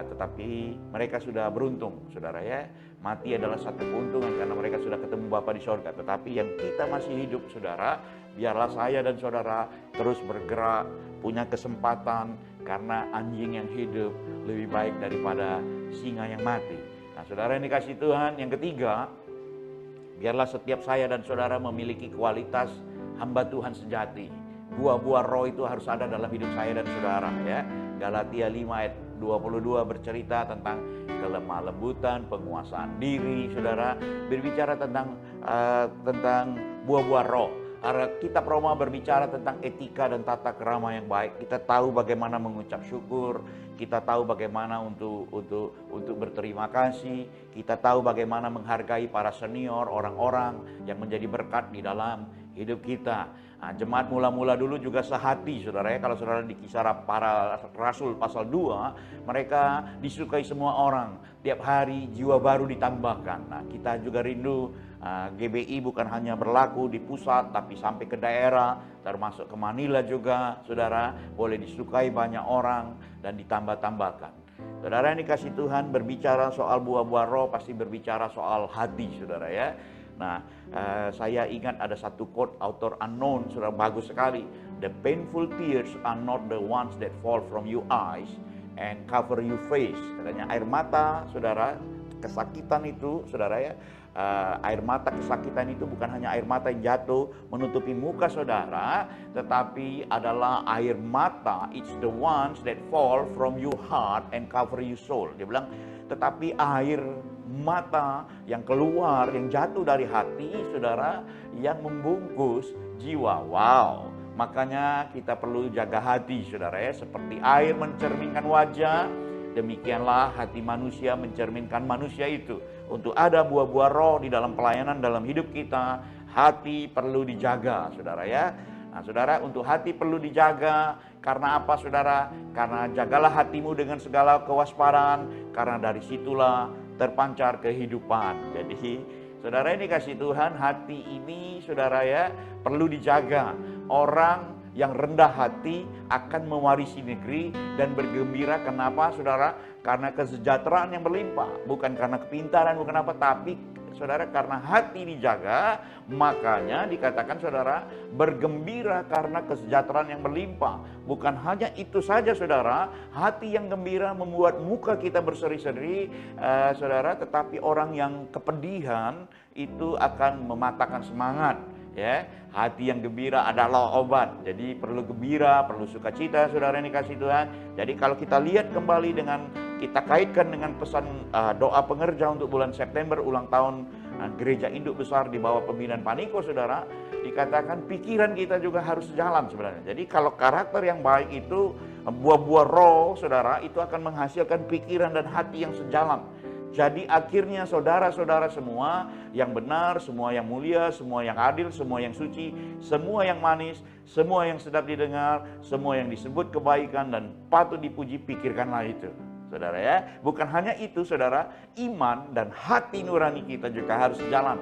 Tetapi mereka sudah beruntung, saudara ya. Mati adalah satu keuntungan karena mereka sudah ketemu Bapa di sorga. Tetapi yang kita masih hidup, saudara, biarlah saya dan saudara terus bergerak, punya kesempatan, karena anjing yang hidup lebih baik daripada singa yang mati. Nah, saudara yang dikasih Tuhan, yang ketiga, biarlah setiap saya dan saudara memiliki kualitas hamba Tuhan sejati. Buah-buah roh itu harus ada dalam hidup saya dan saudara ya. Galatia 5 ayat 22 bercerita tentang kelemah lembutan, penguasaan diri, saudara. Berbicara tentang buah-buah roh. Kitab Roma berbicara tentang etika dan tata krama yang baik. Kita tahu bagaimana mengucap syukur, kita tahu bagaimana untuk berterima kasih, kita tahu bagaimana menghargai para senior, orang-orang yang menjadi berkat di dalam hidup kita. Nah, jemaat mula-mula dulu juga sehati, saudara ya. Kalau saudara di Kisah Para Rasul pasal 2, mereka disukai semua orang. Tiap hari jiwa baru ditambahkan. Nah, kita juga rindu GBI bukan hanya berlaku di pusat, tapi sampai ke daerah, termasuk ke Manila juga, saudara, boleh disukai banyak orang dan ditambah-tambahkan. Saudara yang dikasih Tuhan, berbicara soal buah-buah roh pasti berbicara soal hati, saudara ya. Nah, saya ingat ada satu quote author unknown, saudara, bagus sekali. The painful tears are not the ones that fall from your eyes and cover your face. Katanya air mata, saudara, kesakitan itu, saudara ya. Air mata kesakitan itu bukan hanya air mata yang jatuh menutupi muka saudara, tetapi adalah air mata, it's the ones that fall from your heart and cover your soul. Dia bilang, tetapi air mata yang keluar, yang jatuh dari hati saudara, yang membungkus jiwa. Wow, makanya kita perlu jaga hati, saudara ya. Seperti air mencerminkan wajah, demikianlah hati manusia mencerminkan manusia itu. Untuk ada buah-buah roh di dalam pelayanan dalam hidup kita, hati perlu dijaga, saudara ya. Nah, saudara, untuk hati perlu dijaga. Karena apa, saudara? Karena jagalah hatimu dengan segala kewaspadaan, karena dari situlah terpancar kehidupan. Jadi, saudara ini kasih Tuhan, hati ini, saudara ya, perlu dijaga. Orang yang rendah hati akan mewarisi negeri dan bergembira. Kenapa, saudara? Karena kesejahteraan yang berlimpah. Bukan karena kepintaran, bukan apa, tapi saudara, karena hati dijaga, makanya dikatakan saudara, bergembira karena kesejahteraan yang berlimpah. Bukan hanya itu saja, saudara, hati yang gembira membuat muka kita berseri-seri, saudara, tetapi orang yang kepedihan itu akan mematahkan semangat. Ya, hati yang gembira adalah obat. Jadi perlu gembira, perlu sukacita, saudara yang dikasih Tuhan. Jadi kalau kita lihat kembali dengan, kita kaitkan dengan pesan doa pengerja untuk bulan September, ulang tahun Gereja Induk Besar di bawah pembinaan Paniko, saudara, dikatakan pikiran kita juga harus sejalan sebenarnya. Jadi kalau karakter yang baik itu, buah-buah roh, saudara, itu akan menghasilkan pikiran dan hati yang sejalan. Jadi akhirnya saudara-saudara semua yang benar, semua yang mulia, semua yang adil, semua yang suci, semua yang manis, semua yang sedap didengar, semua yang disebut kebaikan dan patut dipuji, pikirkanlah itu. Saudara ya, bukan hanya itu saudara, iman dan hati nurani kita juga harus jalan.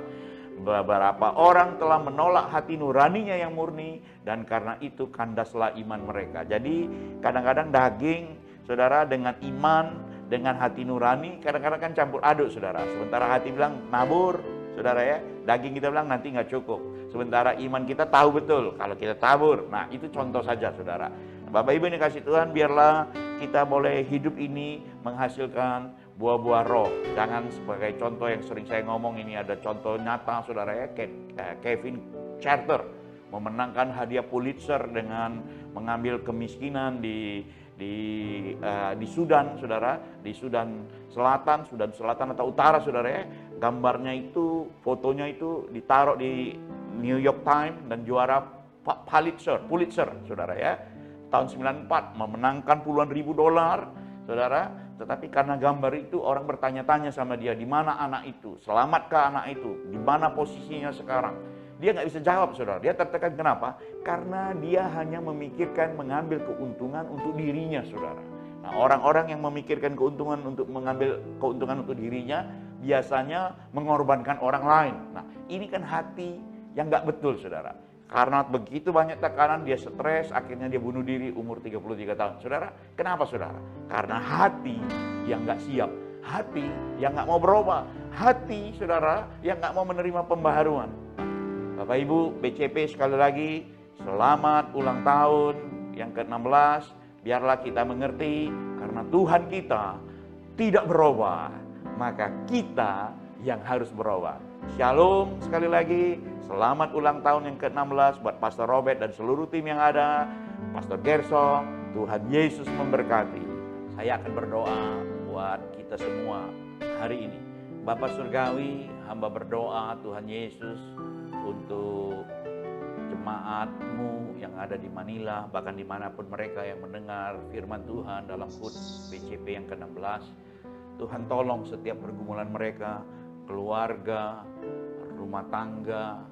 Beberapa orang telah menolak hati nuraninya yang murni dan karena itu kandaslah iman mereka. Jadi kadang-kadang daging saudara dengan iman, dengan hati nurani kadang-kadang kan campur aduk saudara. Sementara hati bilang nabur saudara ya, daging kita bilang nanti nggak cukup. Sementara iman kita tahu betul kalau kita tabur. Nah itu contoh saja saudara. Bapak Ibu yang dikasih Tuhan, biarlah kita boleh hidup ini menghasilkan buah-buah roh. Jangan sebagai contoh yang sering saya ngomong, ini ada contoh nyata saudara ya, Kevin Charter memenangkan hadiah Pulitzer dengan mengambil kemiskinan di Sudan, saudara, di Sudan Selatan atau Utara, saudara ya. Gambarnya itu, fotonya itu ditaruh di New York Times dan juara Pulitzer, saudara ya. Tahun 94 memenangkan puluhan ribu dolar, saudara. Tetapi karena gambar itu orang bertanya-tanya sama dia, di mana anak itu? Selamatkah anak itu? Di mana posisinya sekarang? Dia nggak bisa jawab, saudara. Dia tertekan, kenapa? Karena dia hanya memikirkan mengambil keuntungan untuk dirinya, saudara. Nah, orang-orang yang memikirkan keuntungan untuk mengambil keuntungan untuk dirinya, biasanya mengorbankan orang lain. Nah, ini kan hati yang nggak betul, saudara. Karena begitu banyak tekanan, dia stres, akhirnya dia bunuh diri umur 33 tahun. Saudara, kenapa saudara? Karena hati yang nggak siap. Hati yang nggak mau berubah. Hati, saudara, yang nggak mau menerima pembaharuan. Bapak Ibu, BCP sekali lagi, selamat ulang tahun yang ke-16. Biarlah kita mengerti, karena Tuhan kita tidak berubah, maka kita yang harus berubah. Shalom sekali lagi, selamat ulang tahun yang ke-16 buat Pastor Robert dan seluruh tim yang ada, Pastor Gerson, Tuhan Yesus memberkati. Saya akan berdoa buat kita semua hari ini. Bapa Surgawi, hamba berdoa Tuhan Yesus untuk jemaat-Mu yang ada di Manila, bahkan dimanapun mereka yang mendengar firman Tuhan dalam HUT BCP yang ke-16. Tuhan tolong setiap pergumulan mereka, keluarga, rumah tangga,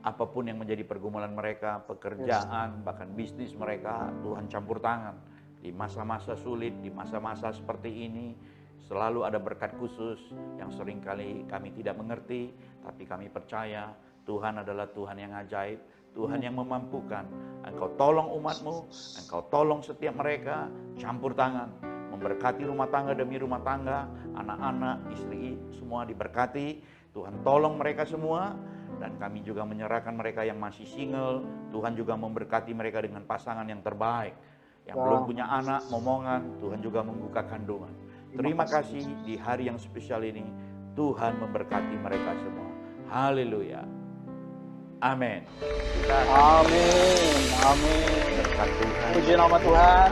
apapun yang menjadi pergumulan mereka, pekerjaan, bahkan bisnis mereka, Tuhan campur tangan. Di masa-masa sulit, di masa-masa seperti ini, selalu ada berkat khusus yang seringkali kami tidak mengerti, tapi kami percaya Tuhan adalah Tuhan yang ajaib, Tuhan yang memampukan. Engkau tolong umat-Mu, Engkau tolong setiap mereka, campur tangan, memberkati rumah tangga demi rumah tangga, anak-anak, istri, semua diberkati. Tuhan tolong mereka semua, dan kami juga menyerahkan mereka yang masih single. Tuhan juga memberkati mereka dengan pasangan yang terbaik. Yang belum punya anak, momongan, Tuhan juga membuka kandungan. Terima kasih di hari yang spesial ini, Tuhan memberkati mereka semua. Haleluya. Amin. Amin. Amin. Berkat Tuhan. Puji nama Tuhan.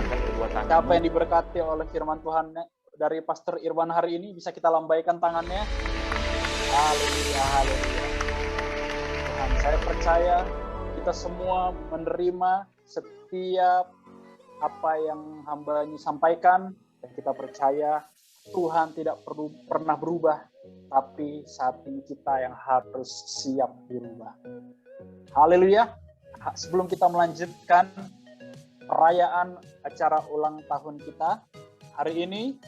Siapa yang diberkati oleh firman Tuhan dari Pastor Irwan hari ini, bisa kita lambaikan tangannya. Haleluya, haleluya. Tuhan, saya percaya kita semua menerima setiap apa yang hamba-Nya sampaikan, dan kita percaya Tuhan tidak pernah berubah, tapi saat ini kita yang harus siap dirubah. Haleluya. Sebelum kita melanjutkan perayaan acara ulang tahun kita, hari ini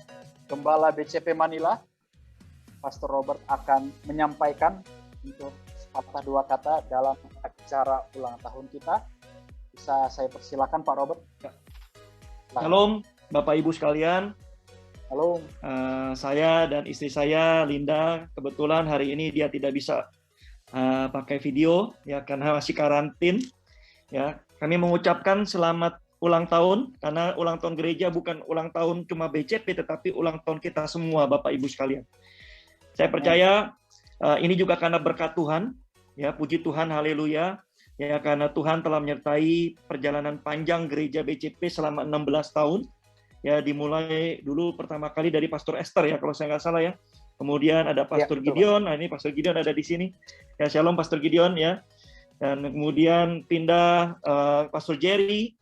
Gembala BCP Manila, Pastor Robert akan menyampaikan untuk sepatah dua kata dalam acara ulang tahun kita. Bisa saya persilakan Pak Robert. Shalom Bapak Ibu sekalian. Halo. Saya dan istri saya Linda, kebetulan hari ini dia tidak bisa pakai video ya karena masih karantin. Ya, kami mengucapkan selamat ulang tahun, karena ulang tahun gereja bukan ulang tahun cuma BCP, tetapi ulang tahun kita semua Bapak Ibu sekalian. Saya percaya ini juga karena berkat Tuhan, ya puji Tuhan, haleluya. Ya, karena Tuhan telah menyertai perjalanan panjang gereja BCP selama 16 tahun. Ya, dimulai dulu pertama kali dari Pastor Esther ya, kalau saya nggak salah ya. Kemudian ada Pastor Gideon, nah ini Pastor Gideon ada di sini. Ya, shalom Pastor Gideon ya. Dan kemudian pindah Pastor Jerry,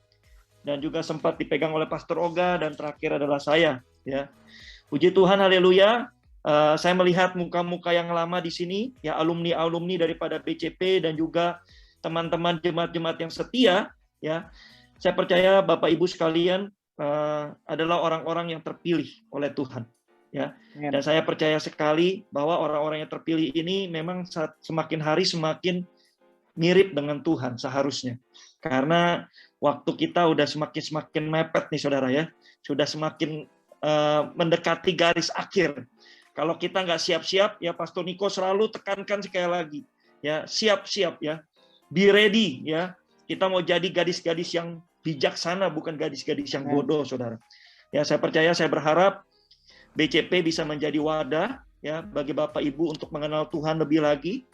dan juga sempat dipegang oleh Pastor Oga, dan terakhir adalah saya. Ya, puji Tuhan, haleluya. Saya melihat muka-muka yang lama di sini, ya alumni-alumni daripada BCP dan juga teman-teman jemaat-jemaat yang setia, ya. Saya percaya Bapak Ibu sekalian adalah orang-orang yang terpilih oleh Tuhan, ya. Dan saya percaya sekali bahwa orang-orang yang terpilih ini memang semakin hari semakin mirip dengan Tuhan seharusnya. Karena waktu kita udah semakin mepet nih saudara ya, sudah semakin mendekati garis akhir. Kalau kita nggak siap-siap, ya Pastor Niko selalu tekankan sekali lagi, ya siap-siap ya, be ready ya. Kita mau jadi gadis-gadis yang bijaksana, bukan gadis-gadis yang bodoh, saudara. Ya saya percaya, saya berharap BCP bisa menjadi wadah ya bagi Bapak Ibu untuk mengenal Tuhan lebih lagi,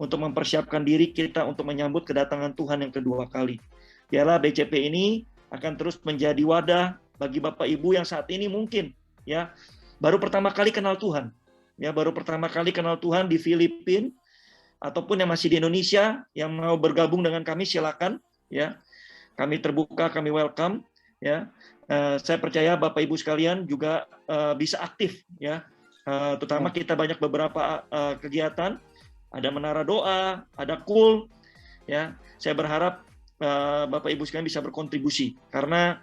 untuk mempersiapkan diri kita untuk menyambut kedatangan Tuhan yang kedua kali. Biarlah BCP ini akan terus menjadi wadah bagi Bapak Ibu yang saat ini mungkin ya baru pertama kali kenal Tuhan, ya baru pertama kali kenal Tuhan di Filipina, ataupun yang masih di Indonesia yang mau bergabung dengan kami silakan, ya kami terbuka, kami welcome, ya. Saya percaya Bapak Ibu sekalian juga bisa aktif, ya. Terutama kita banyak beberapa kegiatan, ada menara doa, ada KUL, ya. Saya berharap Bapak Ibu sekalian bisa berkontribusi karena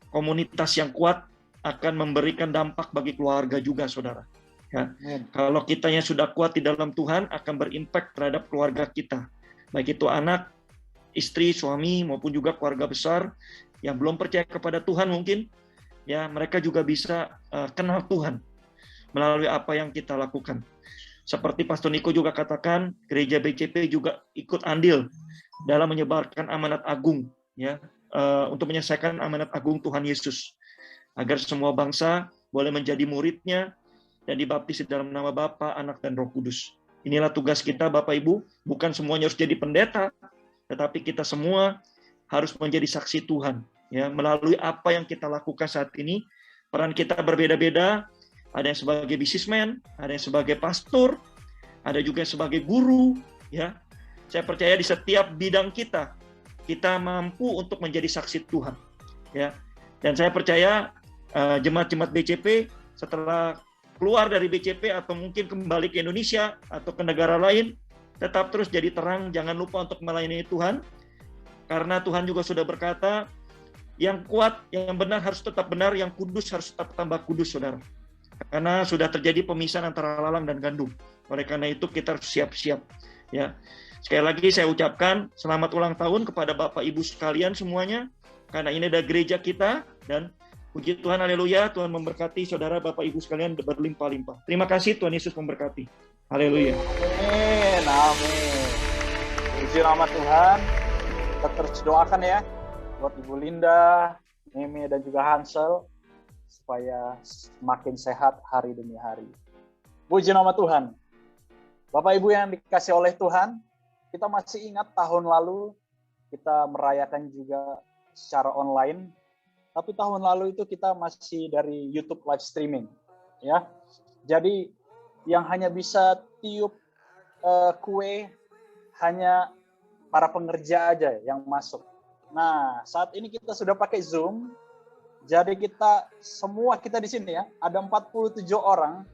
komunitas yang kuat akan memberikan dampak bagi keluarga juga, saudara. Ya. Kalau kitanya sudah kuat di dalam Tuhan, akan berimpact terhadap keluarga kita. Baik itu anak, istri, suami, maupun juga keluarga besar yang belum percaya kepada Tuhan mungkin, ya mereka juga bisa kenal Tuhan melalui apa yang kita lakukan. Seperti Pastor Niko juga katakan, gereja BCP juga ikut andil dalam menyebarkan amanat agung, ya untuk menyelesaikan amanat agung Tuhan Yesus, agar semua bangsa boleh menjadi muridnya dan dibaptis dalam nama Bapa, Anak, dan Roh Kudus. Inilah tugas kita Bapak Ibu, bukan semuanya harus jadi pendeta, tetapi kita semua harus menjadi saksi Tuhan. Ya, melalui apa yang kita lakukan saat ini, peran kita berbeda-beda, ada yang sebagai businessman, ada yang sebagai pastor, ada juga yang sebagai guru. Ya, saya percaya di setiap bidang kita mampu untuk menjadi saksi Tuhan. Ya, dan saya percaya jemaat-jemaat BCP setelah keluar dari BCP atau mungkin kembali ke Indonesia atau ke negara lain, tetap terus jadi terang, jangan lupa untuk melayani Tuhan, karena Tuhan juga sudah berkata, yang kuat, yang benar harus tetap benar, yang kudus harus tetap tambah kudus, saudara. Karena sudah terjadi pemisahan antara lalang dan gandum. Oleh karena itu kita harus siap-siap. Ya. Sekali lagi saya ucapkan selamat ulang tahun kepada Bapak Ibu sekalian semuanya, karena ini adalah gereja kita, dan puji Tuhan, haleluya, Tuhan memberkati saudara Bapak Ibu sekalian berlimpah-limpah. Terima kasih, Tuhan Yesus memberkati. Haleluya. Amin, amin. Puji nama Tuhan. Kita terus doakan ya buat Ibu Linda, Meme, dan juga Hansel supaya semakin sehat hari demi hari. Puji nama Tuhan. Bapak Ibu yang dikasih oleh Tuhan, kita masih ingat tahun lalu kita merayakan juga secara online. Tapi tahun lalu itu kita masih dari YouTube live streaming, ya. Jadi yang hanya bisa tiup kue hanya para pengerja aja yang masuk. Nah, saat ini kita sudah pakai Zoom. Jadi kita di sini ya, ada 47 orang.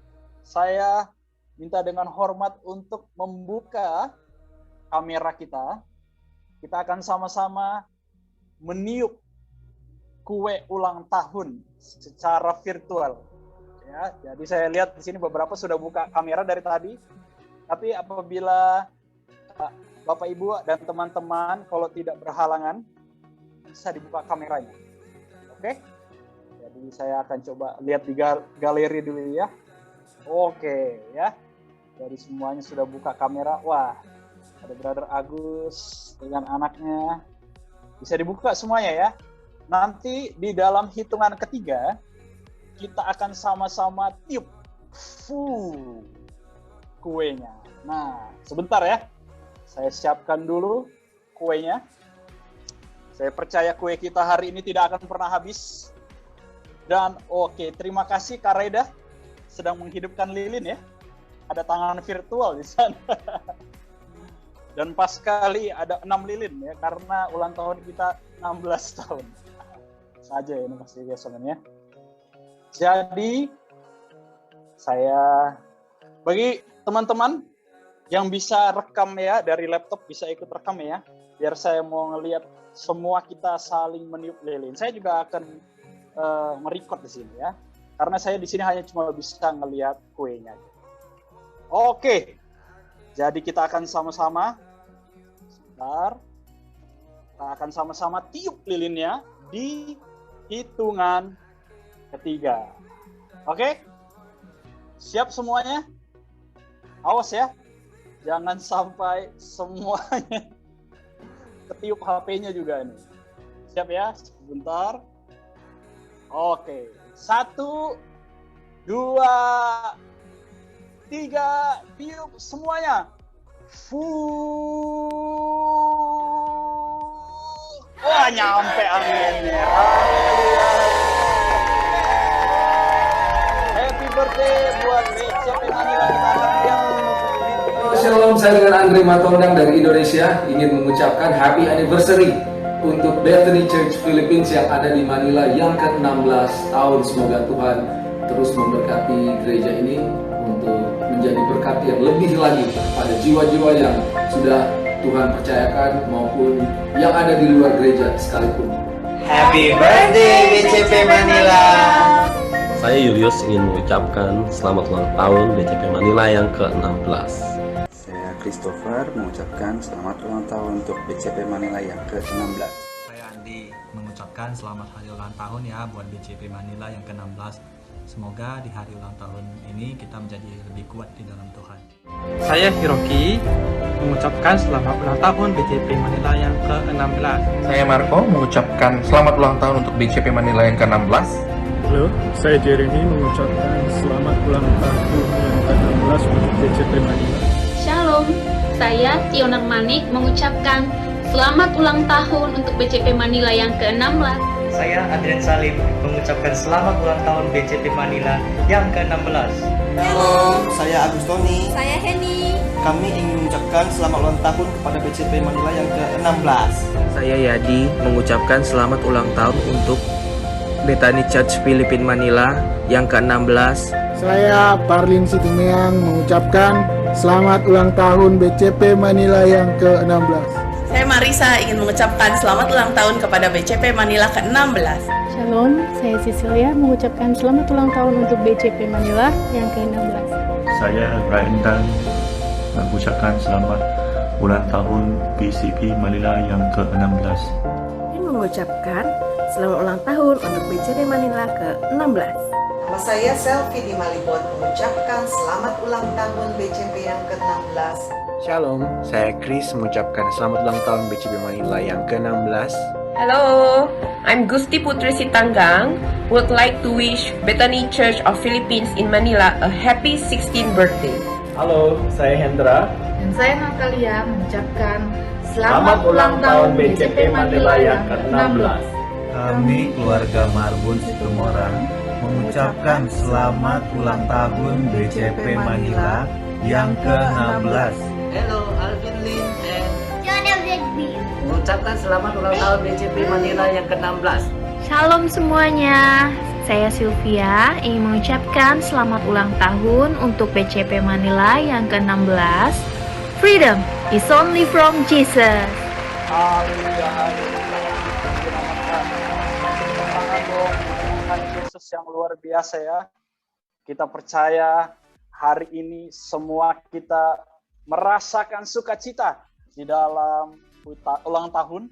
Saya minta dengan hormat untuk membuka kamera kita. Kita akan sama-sama meniup kue ulang tahun secara virtual. Ya, jadi saya lihat di sini beberapa sudah buka kamera dari tadi. Tapi apabila Bapak Ibu dan teman-teman kalau tidak berhalangan bisa dibuka kameranya. Oke? Jadi saya akan coba lihat di galeri dulu ya. Oke, ya. Dari semuanya sudah buka kamera. Wah, ada Brother Agus dengan anaknya. Bisa dibuka semuanya ya. Nanti di dalam hitungan ketiga, kita akan sama-sama tiup kuenya. Nah, sebentar ya. Saya siapkan dulu kuenya. Saya percaya kue kita hari ini tidak akan pernah habis. Dan oke, terima kasih Kak Reda sedang menghidupkan lilin ya. Ada tangan virtual di sana. Dan pas kali ada 6 lilin ya, karena ulang tahun kita 16 tahun. Saja ya, ini masih biasanya. Jadi Saya bagi teman-teman yang bisa rekam ya dari laptop, bisa ikut rekam ya, biar saya mau ngelihat semua kita saling meniup lilin. Saya juga akan merecord di sini ya, karena saya di sini hanya cuma bisa ngelihat kuenya. Oke, jadi kita akan sama-sama, sebentar, kita akan sama-sama tiup lilinnya di hitungan ketiga. Oke, siap semuanya? Awas ya, jangan sampai semuanya ketiup HP-nya juga nih. Siap ya? Sebentar. Oke. 1, 2, 3, tiup semuanya. Wah, nyampe anginnya. Happy birthday buat BCP Manila yang Shalom, saya dengan Andre Matondang dari Indonesia ingin mengucapkan happy anniversary untuk Bethany Church Philippines yang ada di Manila yang ke-16 tahun. Semoga Tuhan terus memberkati gereja ini untuk menjadi berkat yang lebih lagi pada jiwa-jiwa yang sudah Tuhan percayakan maupun yang ada di luar gereja sekalipun. Happy birthday BCP Manila. Saya Julius ingin mengucapkan selamat ulang tahun BCP Manila yang ke-16. Christopher mengucapkan selamat ulang tahun untuk BCP Manila yang ke-16. Saya Andi mengucapkan selamat hari ulang tahun ya buat BCP Manila yang ke-16. Semoga di hari ulang tahun ini kita menjadi lebih kuat di dalam Tuhan. Saya Hiroki mengucapkan selamat ulang tahun BCP Manila yang ke-16. Saya Marco mengucapkan selamat ulang tahun untuk BCP Manila yang ke-16. Halo, saya Jeremy mengucapkan selamat ulang tahun yang ke-16 untuk BCP Manila. Shalom, saya Tionar Manik mengucapkan selamat ulang tahun untuk BCP Manila yang ke-16. Saya Adrian Salim mengucapkan selamat ulang tahun BCP Manila yang ke-16. Halo, saya Agustoni. Saya Heni. Kami ingin mengucapkan selamat ulang tahun kepada BCP Manila yang ke-16. Saya Yadi mengucapkan selamat ulang tahun untuk Bethany Church Philippines Manila yang ke-16. Saya Parlin Sitimeang mengucapkan selamat ulang tahun BCP Manila yang ke-16. Saya Marisa ingin mengucapkan selamat ulang tahun kepada BCP Manila ke-16. Shalom, saya Cecilia mengucapkan selamat ulang tahun untuk BCP Manila yang ke-16. Saya Ryan Dan mengucapkan selamat ulang tahun BCP Manila yang ke-16. Ingin mengucapkan selamat ulang tahun untuk BCP Manila ke-16. Nama saya Selfie di Malibon mengucapkan selamat ulang tahun BCP yang ke-16. Shalom, saya Chris mengucapkan selamat ulang tahun BCP Manila yang ke-16. Hello, I'm Gusti Putri Sitanggang. Would like to wish Bethany Church of Philippines in Manila a happy 16th birthday. Halo, saya Hendra. Dan saya Natalia mengucapkan selamat ulang tahun BCP Manila yang ke-16. Kami keluarga Marbun Situmorang mengucapkan selamat ulang tahun BCP Manila yang ke-16. Hello, Alvin Lin and John LZB mengucapkan selamat ulang tahun BCP Manila yang ke-16. Shalom semuanya, saya Sylvia ingin mengucapkan selamat ulang tahun untuk BCP Manila yang ke-16. Freedom is only from Jesus. Haleluya, haleluya. Tuhan Yesus yang luar biasa ya. Kita percaya hari ini semua kita merasakan sukacita di dalam ulang tahun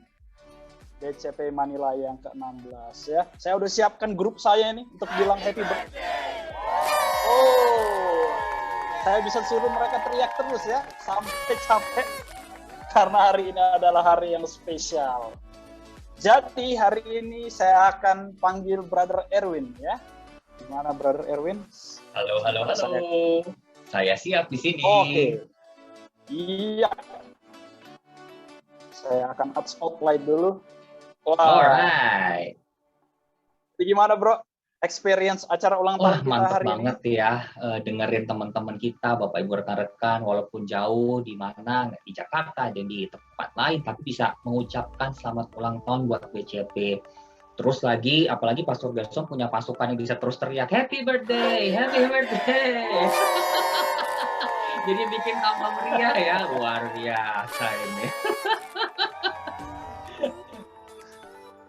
BCP Manila yang ke-16 ya. Saya udah siapkan grup saya ini untuk bilang happy birthday. Oh, saya bisa suruh mereka teriak terus ya sampai capek karena hari ini adalah hari yang spesial. Jadi hari ini saya akan panggil Brother Erwin ya. Gimana Brother Erwin? Halo. Saya siap di sini. Oke. Iya. Saya akan up spotlight dulu. Wow. Alright. Jadi gimana bro? Experience acara ulang tahun kita mantap hari banget ini? ya, dengerin teman-teman kita, Bapak Ibu rekan-rekan, walaupun jauh di mana, nggak di Jakarta dan di tempat lain, tapi bisa mengucapkan selamat ulang tahun buat BCP Terus lagi, apalagi Pastor Gerson punya pasukan yang bisa terus teriak, Happy birthday, happy birthday. Jadi bikin tambah meriah ya, luar biasa ini.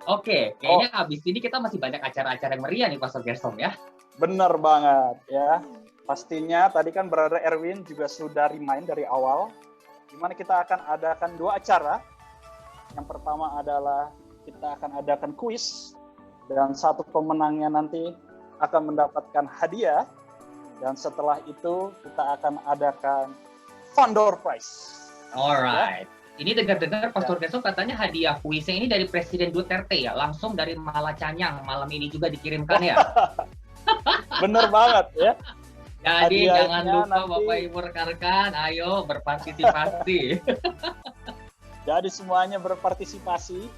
Oke, kayaknya abis ini kita masih banyak acara-acara yang meriah nih Pastor Gerson ya. Bener banget ya. Pastinya tadi kan Brother Erwin juga sudah remind dari awal, dimana kita akan adakan 2 acara. Yang pertama adalah kita akan adakan kuis, dan satu pemenangnya nanti akan mendapatkan hadiah. Dan setelah itu kita akan adakan fun door prize. Alright. Ini dengar-dengar Pastor Gerson katanya hadiah kuisnya ini dari Presiden Duterte ya, langsung dari Malacañang malam ini juga dikirimkan ya. Bener banget ya. Jadi Hadiahnya jangan lupa nanti- Bapak Ibu rekan-rekan, ayo berpartisipasi. Jadi semuanya berpartisipasi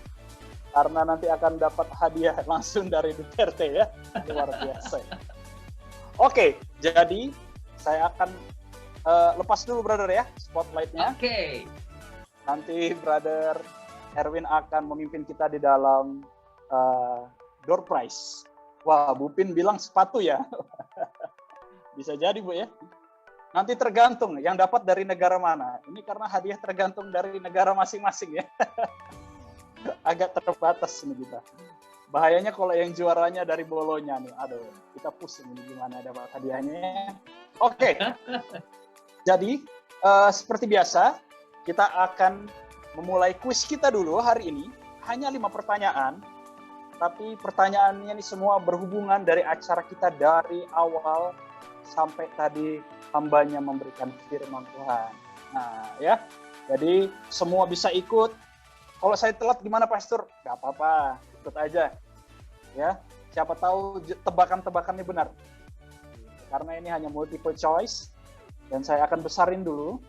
karena nanti akan dapat hadiah langsung dari Duterte ya. Luar biasa. Oke, jadi saya akan lepas dulu brother ya spotlight-nya. Oke. Nanti brother Erwin akan memimpin kita di dalam door prize. Wah, Bu Pin bilang sepatu ya. Bisa jadi Bu ya. Nanti tergantung yang dapat dari negara mana. Ini karena hadiah tergantung dari negara masing-masing ya. Agak terbatas ini kita. Bahayanya kalau yang juaranya dari Bolonya nih. Aduh, kita pusing ini gimana dapat hadiahnya. Oke. Jadi, seperti biasa, kita akan memulai kuis kita dulu hari ini. Hanya 5 pertanyaan. Tapi pertanyaannya ini semua berhubungan dari acara kita dari awal sampai tadi hambanya memberikan firman Tuhan. Nah, ya. Jadi, semua bisa ikut. Kalau saya telat gimana, Pastor? Gak apa-apa, ikut aja. Ya, siapa tahu tebakan-tebakannya benar. Karena ini hanya multiple choice dan saya akan besarin dulu.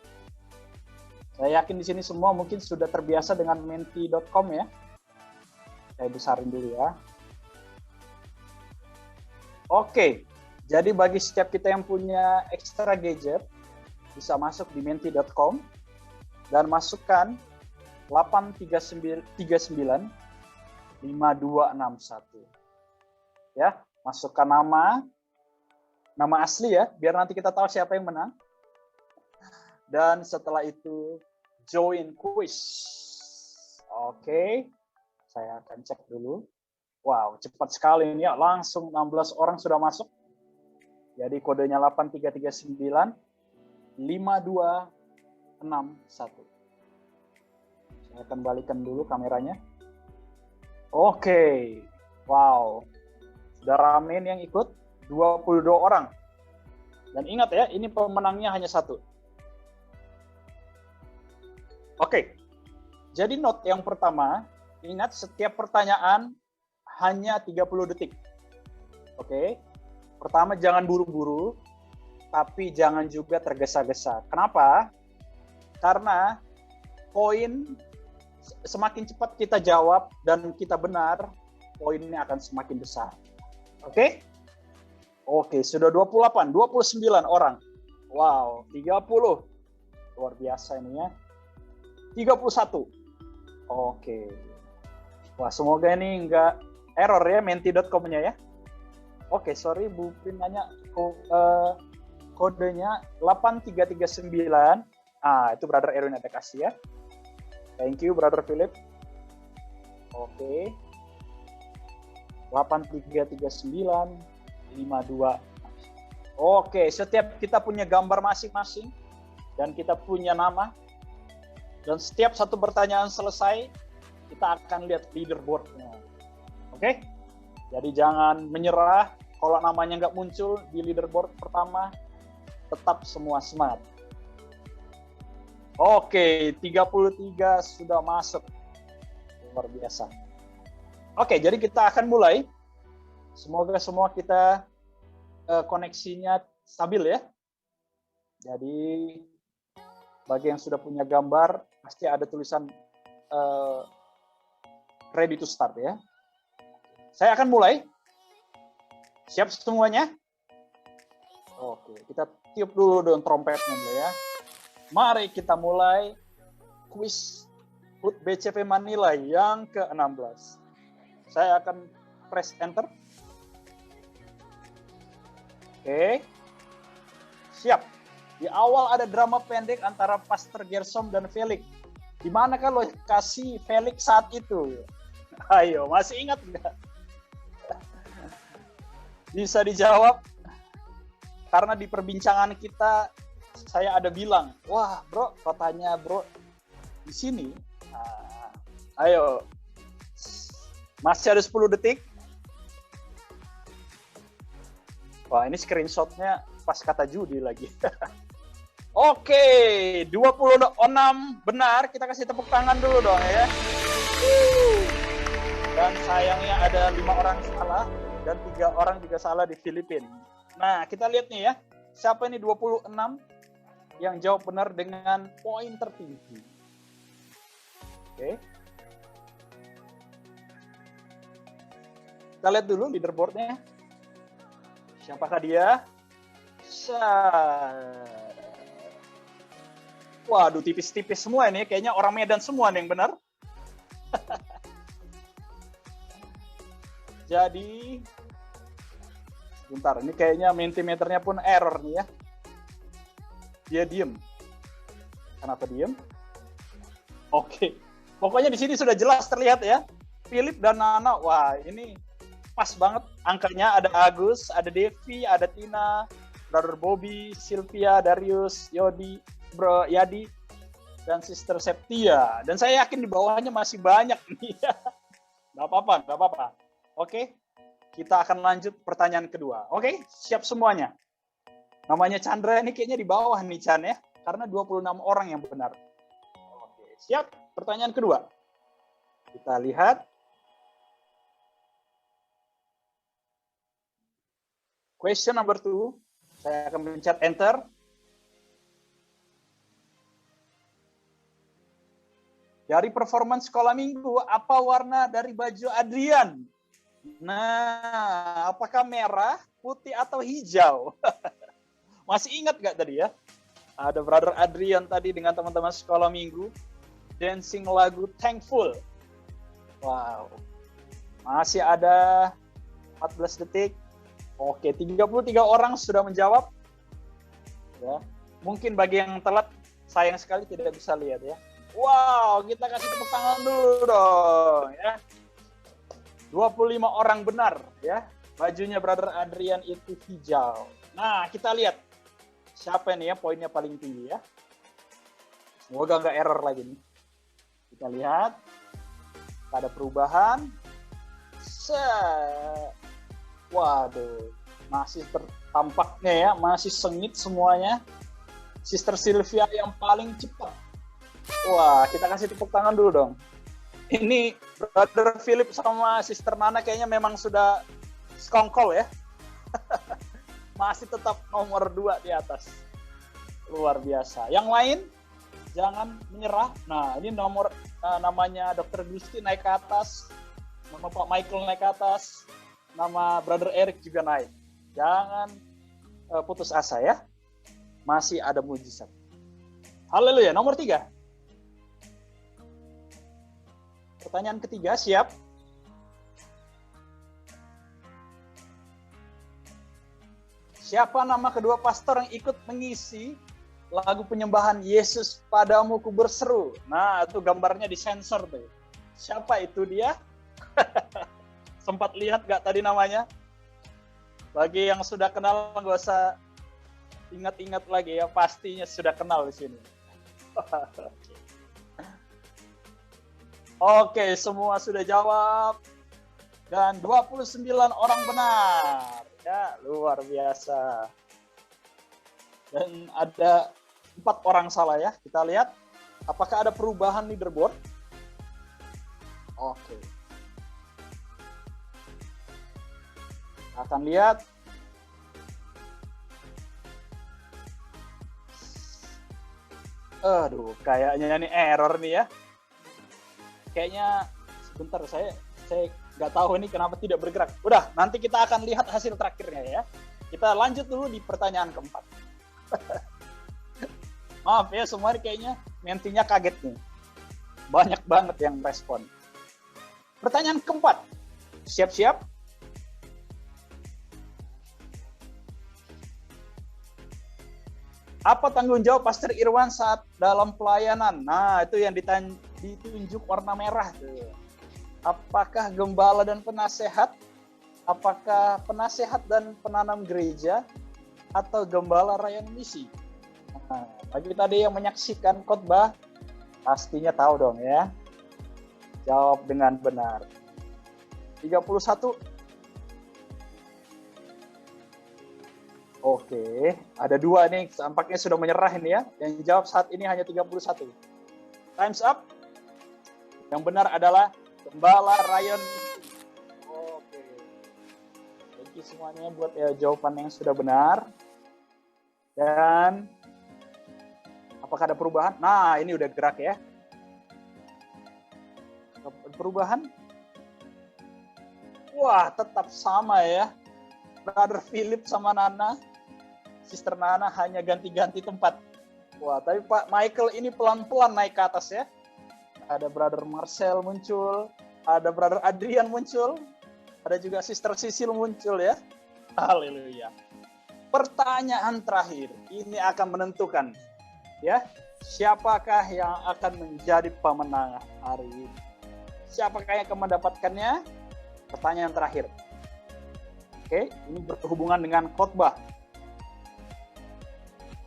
Saya yakin di sini semua mungkin sudah terbiasa dengan menti.com ya. Saya besarin dulu ya. Oke, jadi bagi setiap kita yang punya extra gadget bisa masuk di menti.com dan masukkan 839 5261. Ya, masukkan nama asli ya, biar nanti kita tahu siapa yang menang. Dan setelah itu join quiz. Oke, saya akan cek dulu. Wow, cepat sekali ini ya, langsung 16 orang sudah masuk. Jadi kodenya 8339 5261. Saya akan balikan dulu kameranya. Oke, wow, sudah rame yang ikut, 22 orang. Dan ingat ya, ini pemenangnya hanya 1. Oke, jadi note yang pertama, ingat setiap pertanyaan hanya 30 detik. Oke, pertama jangan buru-buru, tapi jangan juga tergesa-gesa. Kenapa? Karena poin semakin cepat kita jawab dan kita benar, poinnya akan semakin besar. Oke? Oke, sudah 28, 29 orang. Wow, 30. Luar biasa ini ya. 31. Oke. Wah, semoga ini enggak error ya menti.com-nya ya. Oke, sorry Bu Pin nanya kodenya 8339. Ah, itu Brother Erwin ada kasih ya. Thank you, Brother Philip. Oke. 8339 52. Oke, setiap kita punya gambar masing-masing dan kita punya nama. Dan setiap satu pertanyaan selesai, kita akan lihat leaderboard-nya. Oke? Jadi jangan menyerah. Kalau namanya nggak muncul di leaderboard pertama, tetap semua semangat. Oke, 33 sudah masuk. Luar biasa. Oke, jadi kita akan mulai. Semoga semua kita koneksinya stabil ya. Jadi bagi yang sudah punya gambar, pasti ada tulisan ready to start ya. Saya akan mulai. Siap semuanya? Oke, kita tiup dulu dengan trompetnya dulu ya. Mari kita mulai kuis HUT BCP Manila yang ke-16. Saya akan press enter. Oke. Siap. Di awal ada drama pendek antara Pastor Gersom dan Felix. Di manakah lokasi Felix saat itu? Ayo, masih ingat nggak? Bisa dijawab? Karena di perbincangan kita, saya ada bilang, wah bro, kotanya bro di sini. Nah, ayo, masih ada 10 detik. Wah, ini screenshotnya pas kata judi lagi. Oke, 26 benar. Kita kasih tepuk tangan dulu dong ya. Dan sayangnya ada 5 orang salah dan 3 orang juga salah di Filipina. Nah, kita lihat nih ya. Siapa ini 26 yang jawab benar dengan poin tertinggi. Oke. Kita lihat dulu leaderboardnya. Siapakah dia? Waduh, tipis-tipis semua ini. Kayaknya orang Medan semua nih yang benar. Jadi, sebentar. Ini kayaknya Mentimeternya pun error nih ya. Dia diem. Kenapa diem? Oke. Pokoknya di sini sudah jelas terlihat ya. Philip dan Nana. Wah, ini pas banget angkanya. Ada Agus, ada Devi, ada Tina, Brother Bobby, Sylvia, Darius, Yodi, Bro Yadi, dan Sister Septia. Dan saya yakin di bawahnya masih banyak nih ya. Gak apa-apa. Oke, kita akan lanjut pertanyaan kedua. Oke, siap semuanya. Namanya Chandra ini kayaknya di bawah nih Chan ya. Karena 26 orang yang benar. Oke, siap. Pertanyaan kedua. Kita lihat. Question number 2. Saya akan mencet enter. Dari performance sekolah minggu, apa warna dari baju Adrian? Nah, apakah merah, putih, atau hijau? Masih ingat gak tadi ya? Ada Brother Adrian tadi dengan teman-teman sekolah minggu. Dancing lagu Thankful. Wow. Masih ada 14 detik. Oke, 33 orang sudah menjawab. Ya. Mungkin bagi yang telat, sayang sekali tidak bisa lihat ya. Wow, kita kasih tepuk tangan dulu dong ya. 25 orang benar ya. Bajunya Brother Adrian itu hijau. Nah, kita lihat siapa ini ya poinnya paling tinggi ya. Semoga nggak error lagi nih. Kita lihat. Ada perubahan. Waduh, masih tampaknya ya, masih sengit semuanya. Sister Sylvia yang paling cepat. Wah, kita kasih tepuk tangan dulu dong. Ini Brother Philip sama Sister Nana kayaknya memang sudah skongkol ya. Masih tetap nomor 2 di atas. Luar biasa. Yang lain, jangan menyerah. Nah, ini nomor namanya Dr. Gusti naik ke atas. Nama Pak Michael naik ke atas. Nama Brother Eric juga naik. Jangan putus asa ya. Masih ada mujizat. Haleluya. Nomor 3. Pertanyaan ketiga, siap? Siapa nama kedua pastor yang ikut mengisi lagu penyembahan Yesus padamu ku berseru? Nah, itu gambarnya disensor tuh. Siapa itu dia? Sempat lihat gak tadi namanya? Bagi yang sudah kenal, nggak usah ingat-ingat lagi ya. Pastinya sudah kenal di sini. Oke, semua sudah jawab. Dan 29 orang benar. Ya, luar biasa. Dan ada 4 orang salah ya. Kita lihat apakah ada perubahan leaderboard. Oke. Akan lihat. Aduh, kayaknya ini error nih ya. Kayaknya sebentar saya nggak tahu ini kenapa tidak bergerak. Udah, nanti kita akan lihat hasil terakhirnya ya. Kita lanjut dulu di pertanyaan keempat. Maaf ya, semua ini kayaknya mentinya kaget nih. Banyak banget yang respon. Pertanyaan keempat. siap-siap. Apa tanggung jawab Pastor Irwan saat dalam pelayanan? Nah, itu yang ditunjuk warna merah tuh. Apakah gembala dan penasehat? Apakah penasehat dan penanam gereja? Atau gembala rayon misi? Nah, bagi tadi yang menyaksikan khotbah, pastinya tahu dong ya. Jawab dengan benar. 31. Oke, ada 2 nih, tampaknya sudah menyerah ini ya. Yang jawab saat ini hanya 31. Time's up. Yang benar adalah gembala rayon misi. Oke. Thank you semuanya buat jawaban yang sudah benar. Dan apakah ada perubahan? Nah, ini udah gerak ya. Perubahan? Wah, tetap sama ya. Brother Philip sama Nana. Sister Nana hanya ganti-ganti tempat. Wah, tapi Pak Michael ini pelan-pelan naik ke atas ya. Ada Brother Marcel muncul. Ada Brother Adrian muncul. Ada juga Sister Sisil muncul ya. Haleluya. Pertanyaan terakhir. Ini akan menentukan ya. Siapakah yang akan menjadi pemenang hari ini? Siapakah yang akan mendapatkannya? Pertanyaan terakhir. Oke, ini berhubungan dengan khotbah.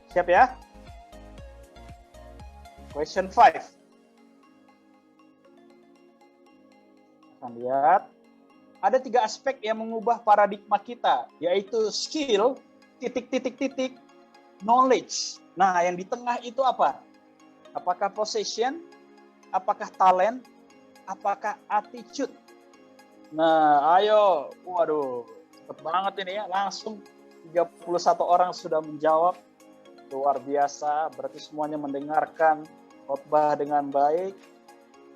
Siap ya? Question 5. Kita lihat. Ada 3 aspek yang mengubah paradigma kita, yaitu skill, knowledge. Nah, yang di tengah itu apa? Apakah possession? Apakah talent? Apakah attitude? Nah, ayo. Waduh, cepet banget ini ya. Langsung 31 orang sudah menjawab. Luar biasa, berarti semuanya mendengarkan khotbah dengan baik.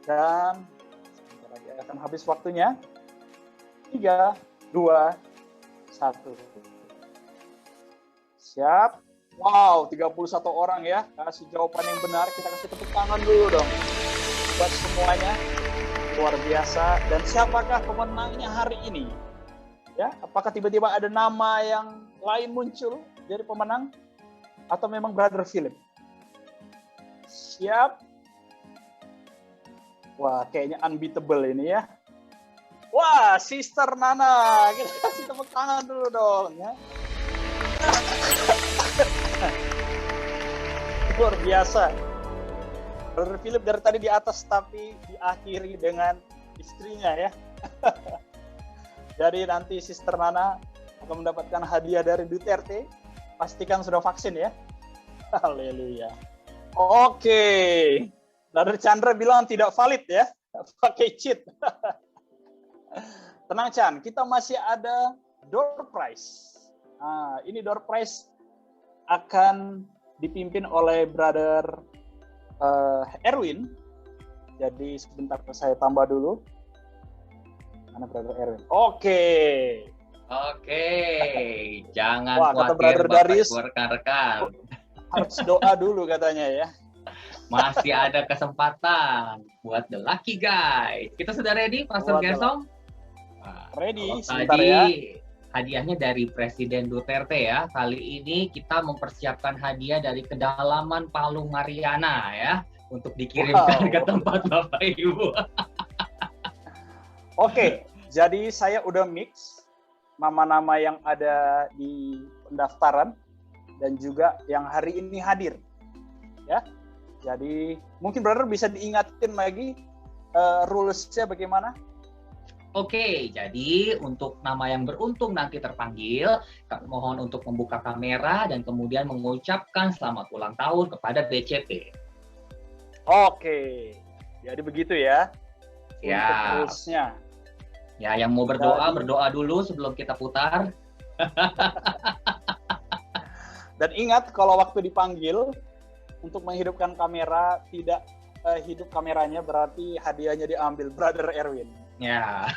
Dan sebentar lagi akan habis waktunya. 3, 2, 1. Siap? Wow, 31 orang ya. Kasih jawaban yang benar. Kita kasih tepuk tangan dulu dong. Buat semuanya. Luar biasa. Dan siapakah pemenangnya hari ini? Ya, apakah tiba-tiba ada nama yang lain muncul jadi pemenang? Atau memang Brother Philip? Siap? Wah, kayaknya unbeatable ini ya. Wah, Sister Nana. Kita kasih tepuk tangan dulu dong ya. Luar biasa. Brother Philip dari tadi di atas tapi diakhiri dengan istrinya ya. Jadi nanti Sister Nana akan mendapatkan hadiah dari Duterte. Pastikan sudah vaksin ya. Haleluya. Oke. Brother Chandra bilang tidak valid ya. Pakai cheat. Tenang Chan, kita masih ada door prize. Nah, ini door prize akan dipimpin oleh Brother Erwin. Jadi sebentar saya tambah dulu. Mana Brother Erwin? Oke, jangan kata khawatir Brother Darius, rekan-rekan. harus doa dulu katanya ya. Masih ada kesempatan buat the lucky guy. Kita sudah ready, Pastor Gersom? Ready, sebentar tadi ya. Hadiahnya dari Presiden Duterte ya. Kali ini kita mempersiapkan hadiah dari kedalaman Palu Mariana ya. Untuk dikirimkan ke tempat Bapak Ibu. Oke, jadi saya udah mix nama-nama yang ada di pendaftaran dan juga yang hari ini hadir. Ya. Jadi mungkin Brother bisa diingatin lagi rules-nya bagaimana? Oke, jadi untuk nama yang beruntung nanti terpanggil, mohon untuk membuka kamera dan kemudian mengucapkan selamat ulang tahun kepada BCP. Oke, jadi begitu ya. Ya. Untuk rules-nya. Ya, yang mau berdoa, berdoa dulu sebelum kita putar. Dan ingat, kalau waktu dipanggil, untuk menghidupkan kamera, tidak hidup kameranya, berarti hadiahnya diambil Brother Erwin. Ya.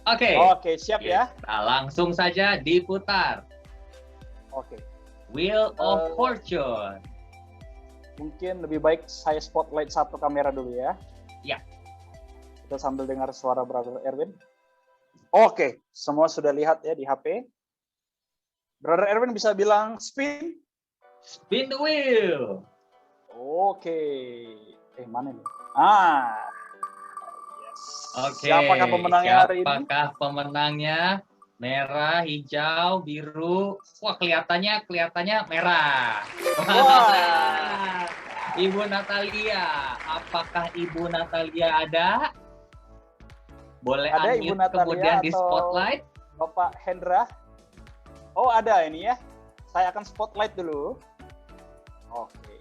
Oke. Oke, siap ya. Nah, langsung saja diputar. Oke. Wheel of Fortune. Mungkin lebih baik saya spotlight satu kamera dulu ya. Ya. Kita sambil dengar suara Brother Erwin. Oke, semua sudah lihat ya di HP. Brother Erwin bisa bilang spin. Spin the wheel. Oke. Mana nih? Yes. Oke. Siapakah pemenangnya hari ini? Siapakah pemenangnya? Merah, hijau, biru. Wah, kelihatannya merah. Wah. Ibu Natalia, apakah Ibu Natalia ada? Boleh Ada unmute Ibu Natalia kemudian di atau spotlight. Bapak Hendra. Oh, ada ini ya. Saya akan spotlight dulu. Oke.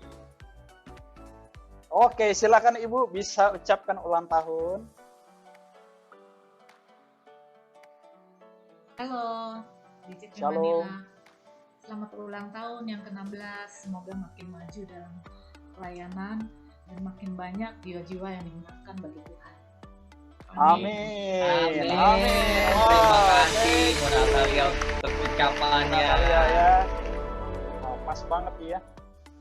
Oke, silakan Ibu bisa ucapkan ulang tahun. Halo, BCP Shalom. Manila. Selamat ulang tahun yang ke-16. Semoga makin maju dalam pelayanan dan makin banyak jiwa-jiwa yang dimenangkan bagi Tuhan. Amin. Terima kasih Bu Natalia untuk ucapannya. Natalia ya. Pas banget ya.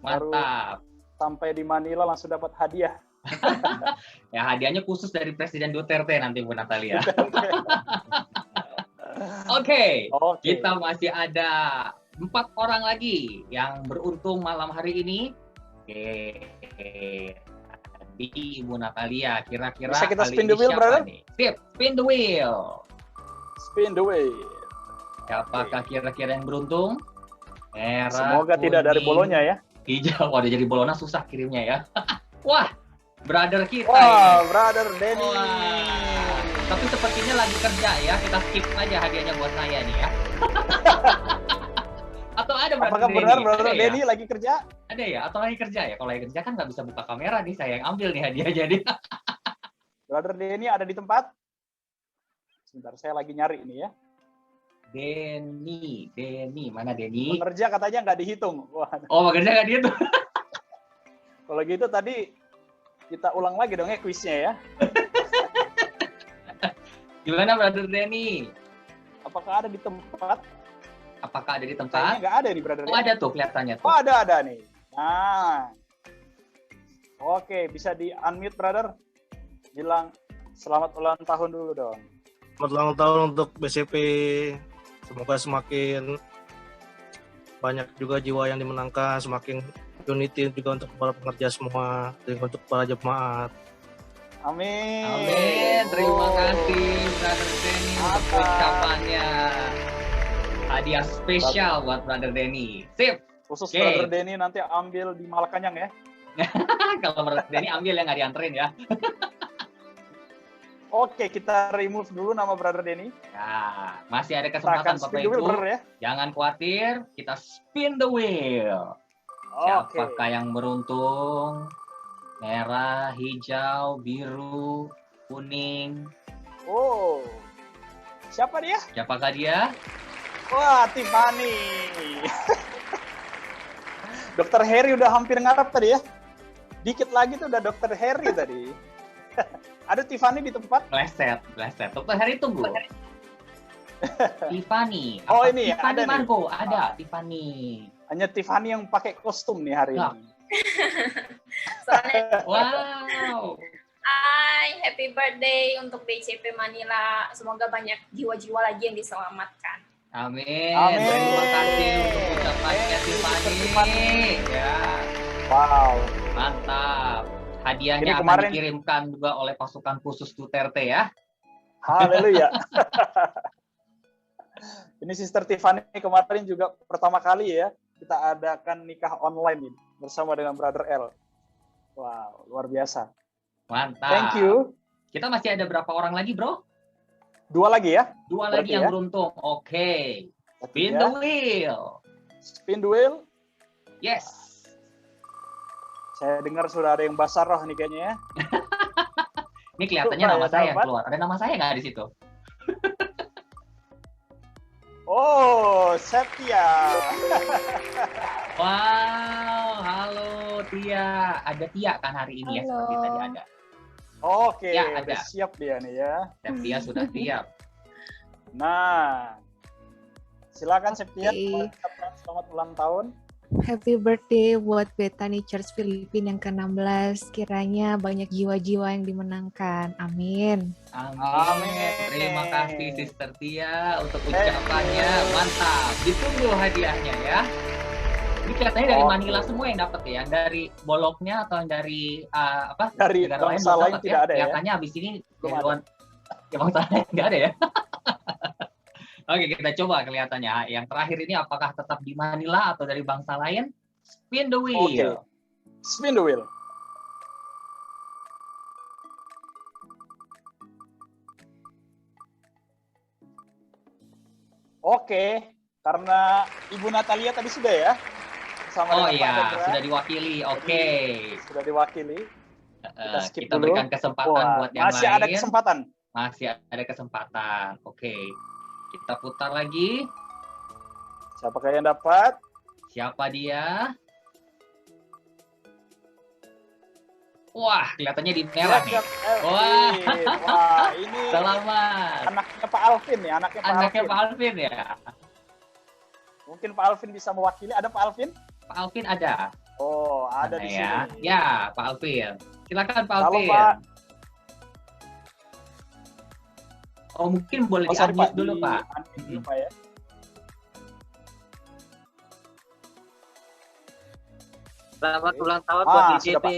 Mantap. Sampai di Manila langsung dapat hadiah. Ya, hadiahnya khusus dari Presiden Duterte nanti Bu Natalia. Oke, kita masih ada 4 orang lagi yang beruntung malam hari ini. Di Ibu Natalia, kira-kira bisa kita kali spin the ini wheel, siapa brother? nih? Sip, spin the wheel. Spin the wheel. Siapakah kira-kira yang beruntung? Merah, Semoga tidak dari kuning, bolonya ya. Hijau. Waduh, jadi bolona susah kirimnya ya. Wah, brother kita Wah, ini. Brother Denny. Wah, tapi sepertinya lagi kerja ya. Kita skip aja hadiahnya buat saya nih ya. Atau ada brother Apakah Denny? benar Brother Ada ya? Denny lagi kerja? Ada ya? Atau lagi kerja ya? Kalau lagi kerja kan nggak bisa buka kamera nih. Saya yang ambil nih hadiah jadi. Brother Denny ada di tempat? Sebentar, saya lagi nyari ini ya. Denny, mana Denny? Pekerja katanya nggak dihitung. Wah. Oh, pekerja nggak dihitung. Kalau gitu tadi kita ulang lagi dong ya kuisnya ya. Gimana Brother Denny? Apakah ada di tempat? Apakah ada di tempat? Kayaknya nggak ada nih Brother Oh, Denny. ada tuh kelihatannya tuh. Oh, ada nih. Nah. Oke, bisa di unmute Brother. Bilang selamat ulang tahun dulu dong. Selamat ulang tahun untuk BCP. Semoga semakin banyak juga jiwa yang dimenangkan, semakin unity juga untuk para pekerja semua, dan untuk para jemaat. Amin. Amin. Terima kasih Brother Denny untuk ucapannya. Hadiah spesial buat Brother Denny. Sip. Khusus Brother Denny nanti ambil di Malacanang ya. Kalau Brother Denny ambil ya, nggak dianterin ya. Oke, kita remove dulu nama Brother Denny. Ya, masih ada kesempatan Bapak spin the wheel, Ibu. brother, ya. Jangan khawatir, kita spin the wheel. Siapakah yang beruntung? Merah, hijau, biru, kuning. Oh, siapa dia? Siapakah dia? Wah, Tiffany. Dokter Harry udah hampir ngarap tadi ya. Dikit lagi tuh udah Dokter Harry tadi. Ada Tiffany di tempat? Bleset. Dokter Harry tunggu. Tiffany. Oh, ini ya, Tiffany ada nih. Margo, ada Tiffany. Hanya Tiffany yang pakai kostum nih hari ini. Wow. Hai, happy birthday untuk BCP Manila. Semoga banyak jiwa-jiwa lagi yang diselamatkan. Amin. Amin. Terima kasih untuk ucapannya Tiffany. Ya. Wow. Mantap. Hadiahnya Jadi akan kemarin- dikirimkan juga oleh pasukan khusus Duterte ya. Haleluya. Ini Sister Tiffany kemarin juga pertama kali ya kita adakan nikah online ini bersama dengan Brother L. Wow, luar biasa. Mantap. Thank you. Kita masih ada berapa orang lagi, Bro? 2 lagi ya? Dua Berarti lagi yang ya? beruntung. Oke. Spin ya. the wheel. Spin the wheel. Yes. Saya dengar sudah ada yang basar roh nih kayaknya ya. Ini kelihatannya Coba nama ya, saya yang dapat. keluar. Ada nama saya nggak di situ? Oh, Setia. Wow, halo Tia. Ada Tia kan hari ini ya, Halo. seperti tadi ada. Oke, Ya, udah ada. siap dia nih ya. Septia sudah siap. Nah, silakan Septia Oke. mengucapkan selamat ulang tahun. Happy birthday buat Bethany Church Filipina yang ke-16. Kiranya banyak jiwa-jiwa yang dimenangkan. Amin. Amin. Terima kasih Sister Tia untuk ucapannya. Mantap. Ditunggu hadiahnya ya. Ini kelihatannya dari Manila semua yang dapat ya. Dari Bologna atau yang dari Dari negara bangsa lain dapat tidak ada ya? Kelihatannya abis ini ya bangsa lain nggak ada ya. Oke, kita coba kelihatannya. Yang terakhir ini apakah tetap di Manila atau dari bangsa lain? Spin the wheel. Oke. Spin the wheel. Oke, karena Ibu Natalia tadi sudah ya. Oh iya, sudah diwakili. Oke. Sudah diwakili. Kita skip kita dulu. berikan kesempatan buat yang masih lain. ada kesempatan. Masih ada kesempatan. Oke. Kita putar lagi. Siapakah yang dapat? Siapa dia? Wah, kelihatannya di merah nih. Wah, Wah, ini selamat. Anaknya Pak Alvin ya, Anaknya Pak Alvin ya. Mungkin Pak Alvin bisa mewakili. Ada Pak Alvin? Pak Alvin ada. Oh, ada di ya. sini. Ya, Pak Alvin. Silakan Pak Halo, Alvin. Pak. Oh, mungkin boleh sorry, di-unmute Pak. dulu, Pak. Di-unmute dulu, Pak ya. Selamat ulang tahun buat sudah, BCP Pak.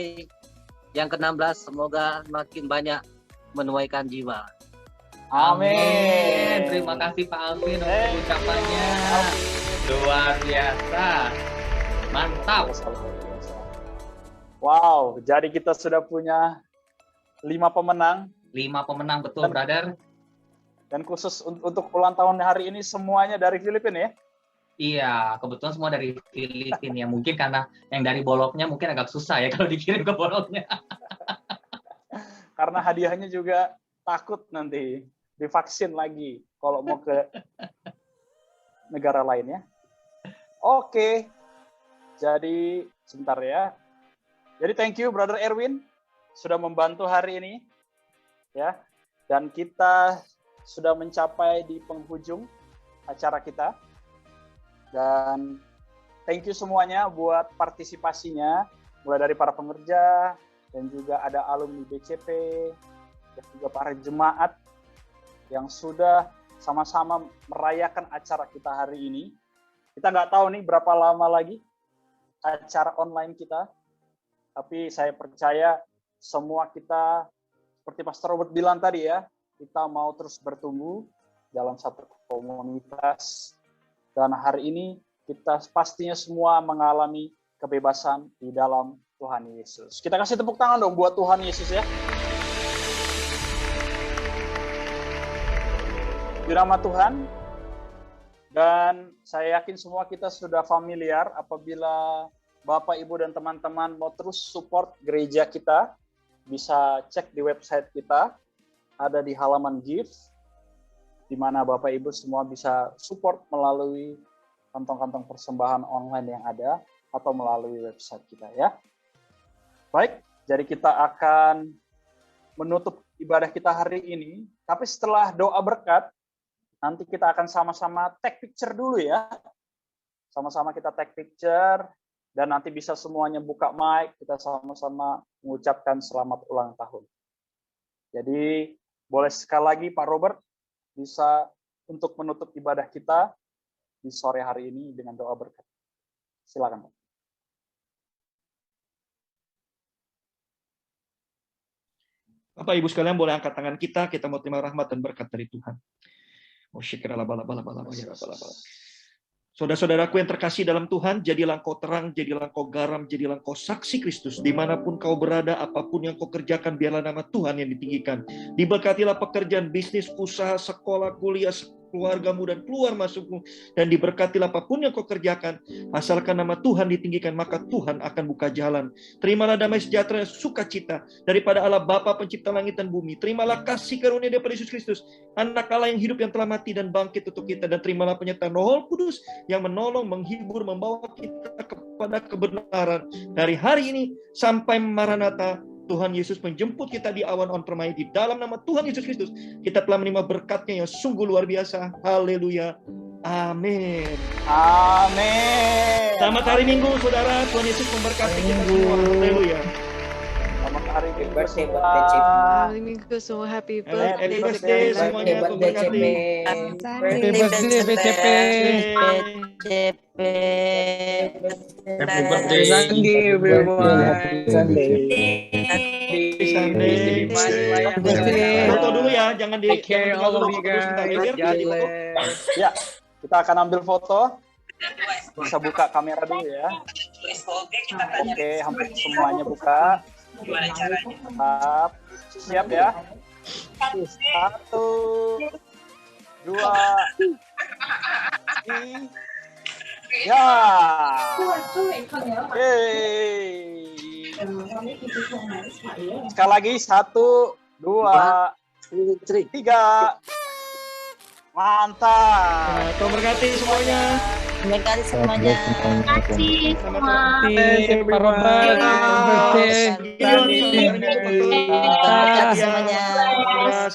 yang ke-16. Semoga makin banyak menuaikan jiwa. Amin. Terima kasih Pak Alvin untuk ucapannya. Luar biasa. Mantap. Wow, jadi kita sudah punya 5 pemenang. 5 pemenang, betul, brother. Dan khusus untuk ulang tahun hari ini semuanya dari Filipina ya? Iya, kebetulan semua dari Filipina ya. Mungkin karena yang dari Bologna mungkin agak susah ya kalau dikirim ke Bologna. Karena hadiahnya juga takut nanti divaksin lagi kalau mau ke negara lain ya. Oke, jadi sebentar ya. Jadi thank you Brother Erwin sudah membantu hari ini ya. Dan kita sudah mencapai di penghujung acara kita. Dan thank you semuanya buat partisipasinya, mulai dari para pengerja dan juga ada alumni BCP dan juga para jemaat yang sudah sama-sama merayakan acara kita hari ini. Kita nggak tahu nih berapa lama lagi acara online kita, tapi saya percaya semua kita, seperti Pastor Robert bilang tadi ya, kita mau terus bertumbuh dalam satu komunitas. Dan hari ini kita pastinya semua mengalami kebebasan di dalam Tuhan Yesus. Kita kasih tepuk tangan dong buat Tuhan Yesus ya. Di nama Tuhan. Dan saya yakin semua kita sudah familiar apabila Bapak, Ibu, dan teman-teman mau terus support gereja kita, bisa cek di website kita, ada di halaman Give, di mana Bapak Ibu semua bisa support melalui kantong-kantong persembahan online yang ada, atau melalui website kita ya. Baik, jadi kita akan menutup ibadah kita hari ini, tapi setelah doa berkat, nanti kita akan sama-sama take picture dulu ya. Sama-sama kita take picture, dan nanti bisa semuanya buka mic, kita sama-sama mengucapkan selamat ulang tahun. Jadi, boleh sekali lagi Pak Robert, bisa untuk menutup ibadah kita di sore hari ini dengan doa berkat. Silakan Pak. Bapak Ibu sekalian boleh angkat tangan kita mau terima rahmat dan berkat dari Tuhan. Oh, saudara-saudaraku yang terkasih dalam Tuhan, jadilah engkau terang, jadilah engkau garam, jadilah engkau saksi Kristus. Dimanapun kau berada, apapun yang kau kerjakan, biarlah nama Tuhan yang ditinggikan. Diberkatilah pekerjaan, bisnis, usaha, sekolah, kuliah, keluargamu dan keluar masukmu, dan diberkatilah apapun yang kau kerjakan, asalkan nama Tuhan ditinggikan, maka Tuhan akan buka jalan. Terimalah damai sejahtera dan sukacita daripada Allah Bapa pencipta langit dan bumi. Terimalah kasih karunia daripada Yesus Kristus, anak Allah yang hidup, yang telah mati dan bangkit untuk kita, dan terimalah penyertaan Roh Kudus yang menolong, menghibur, membawa kita kepada kebenaran dari hari ini sampai Maranatha. Tuhan Yesus menjemput kita di awan permai. Di dalam nama Tuhan Yesus Kristus, kita telah menerima berkat-Nya yang sungguh luar biasa. Haleluya. Amin. Amin. Selamat hari Minggu, saudara. Tuhan Yesus memberkati kita semua. Haleluya. Selamat hari Minggu semua. Hari Minggu semua happy birthday. Happy birthday semuanya. Tuhan berkati. Happy birthday BCP. Happy birthday Sandi, everyone. Foto dulu ya, jangan di all of you guys. Ya, kita akan ambil foto. Bisa buka kamera dulu ya. Oke, hampir semuanya buka. Siap ya. 1, 2, 3. Ya. Sekali lagi 1, 2, 3. Mantap. Tuhan berkati semuanya. Terima kasih semuanya. Terima kasih semua.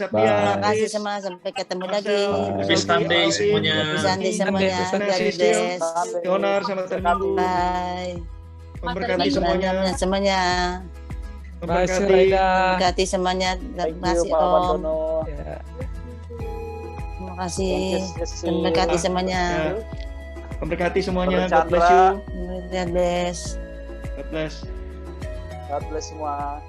Terima kasih semua. Sampai ketemu lagi. Happy Sunday semuanya. Happy Sunday semuanya. Yonar sama Terminggu. Bye. Memberkati semuanya. Semuanya. Memberkati semuanya. Terima kasih Om. Terima kasih. Memberkati semuanya. Memberkati semuanya. God bless you. God bless. God bless. God bless semua.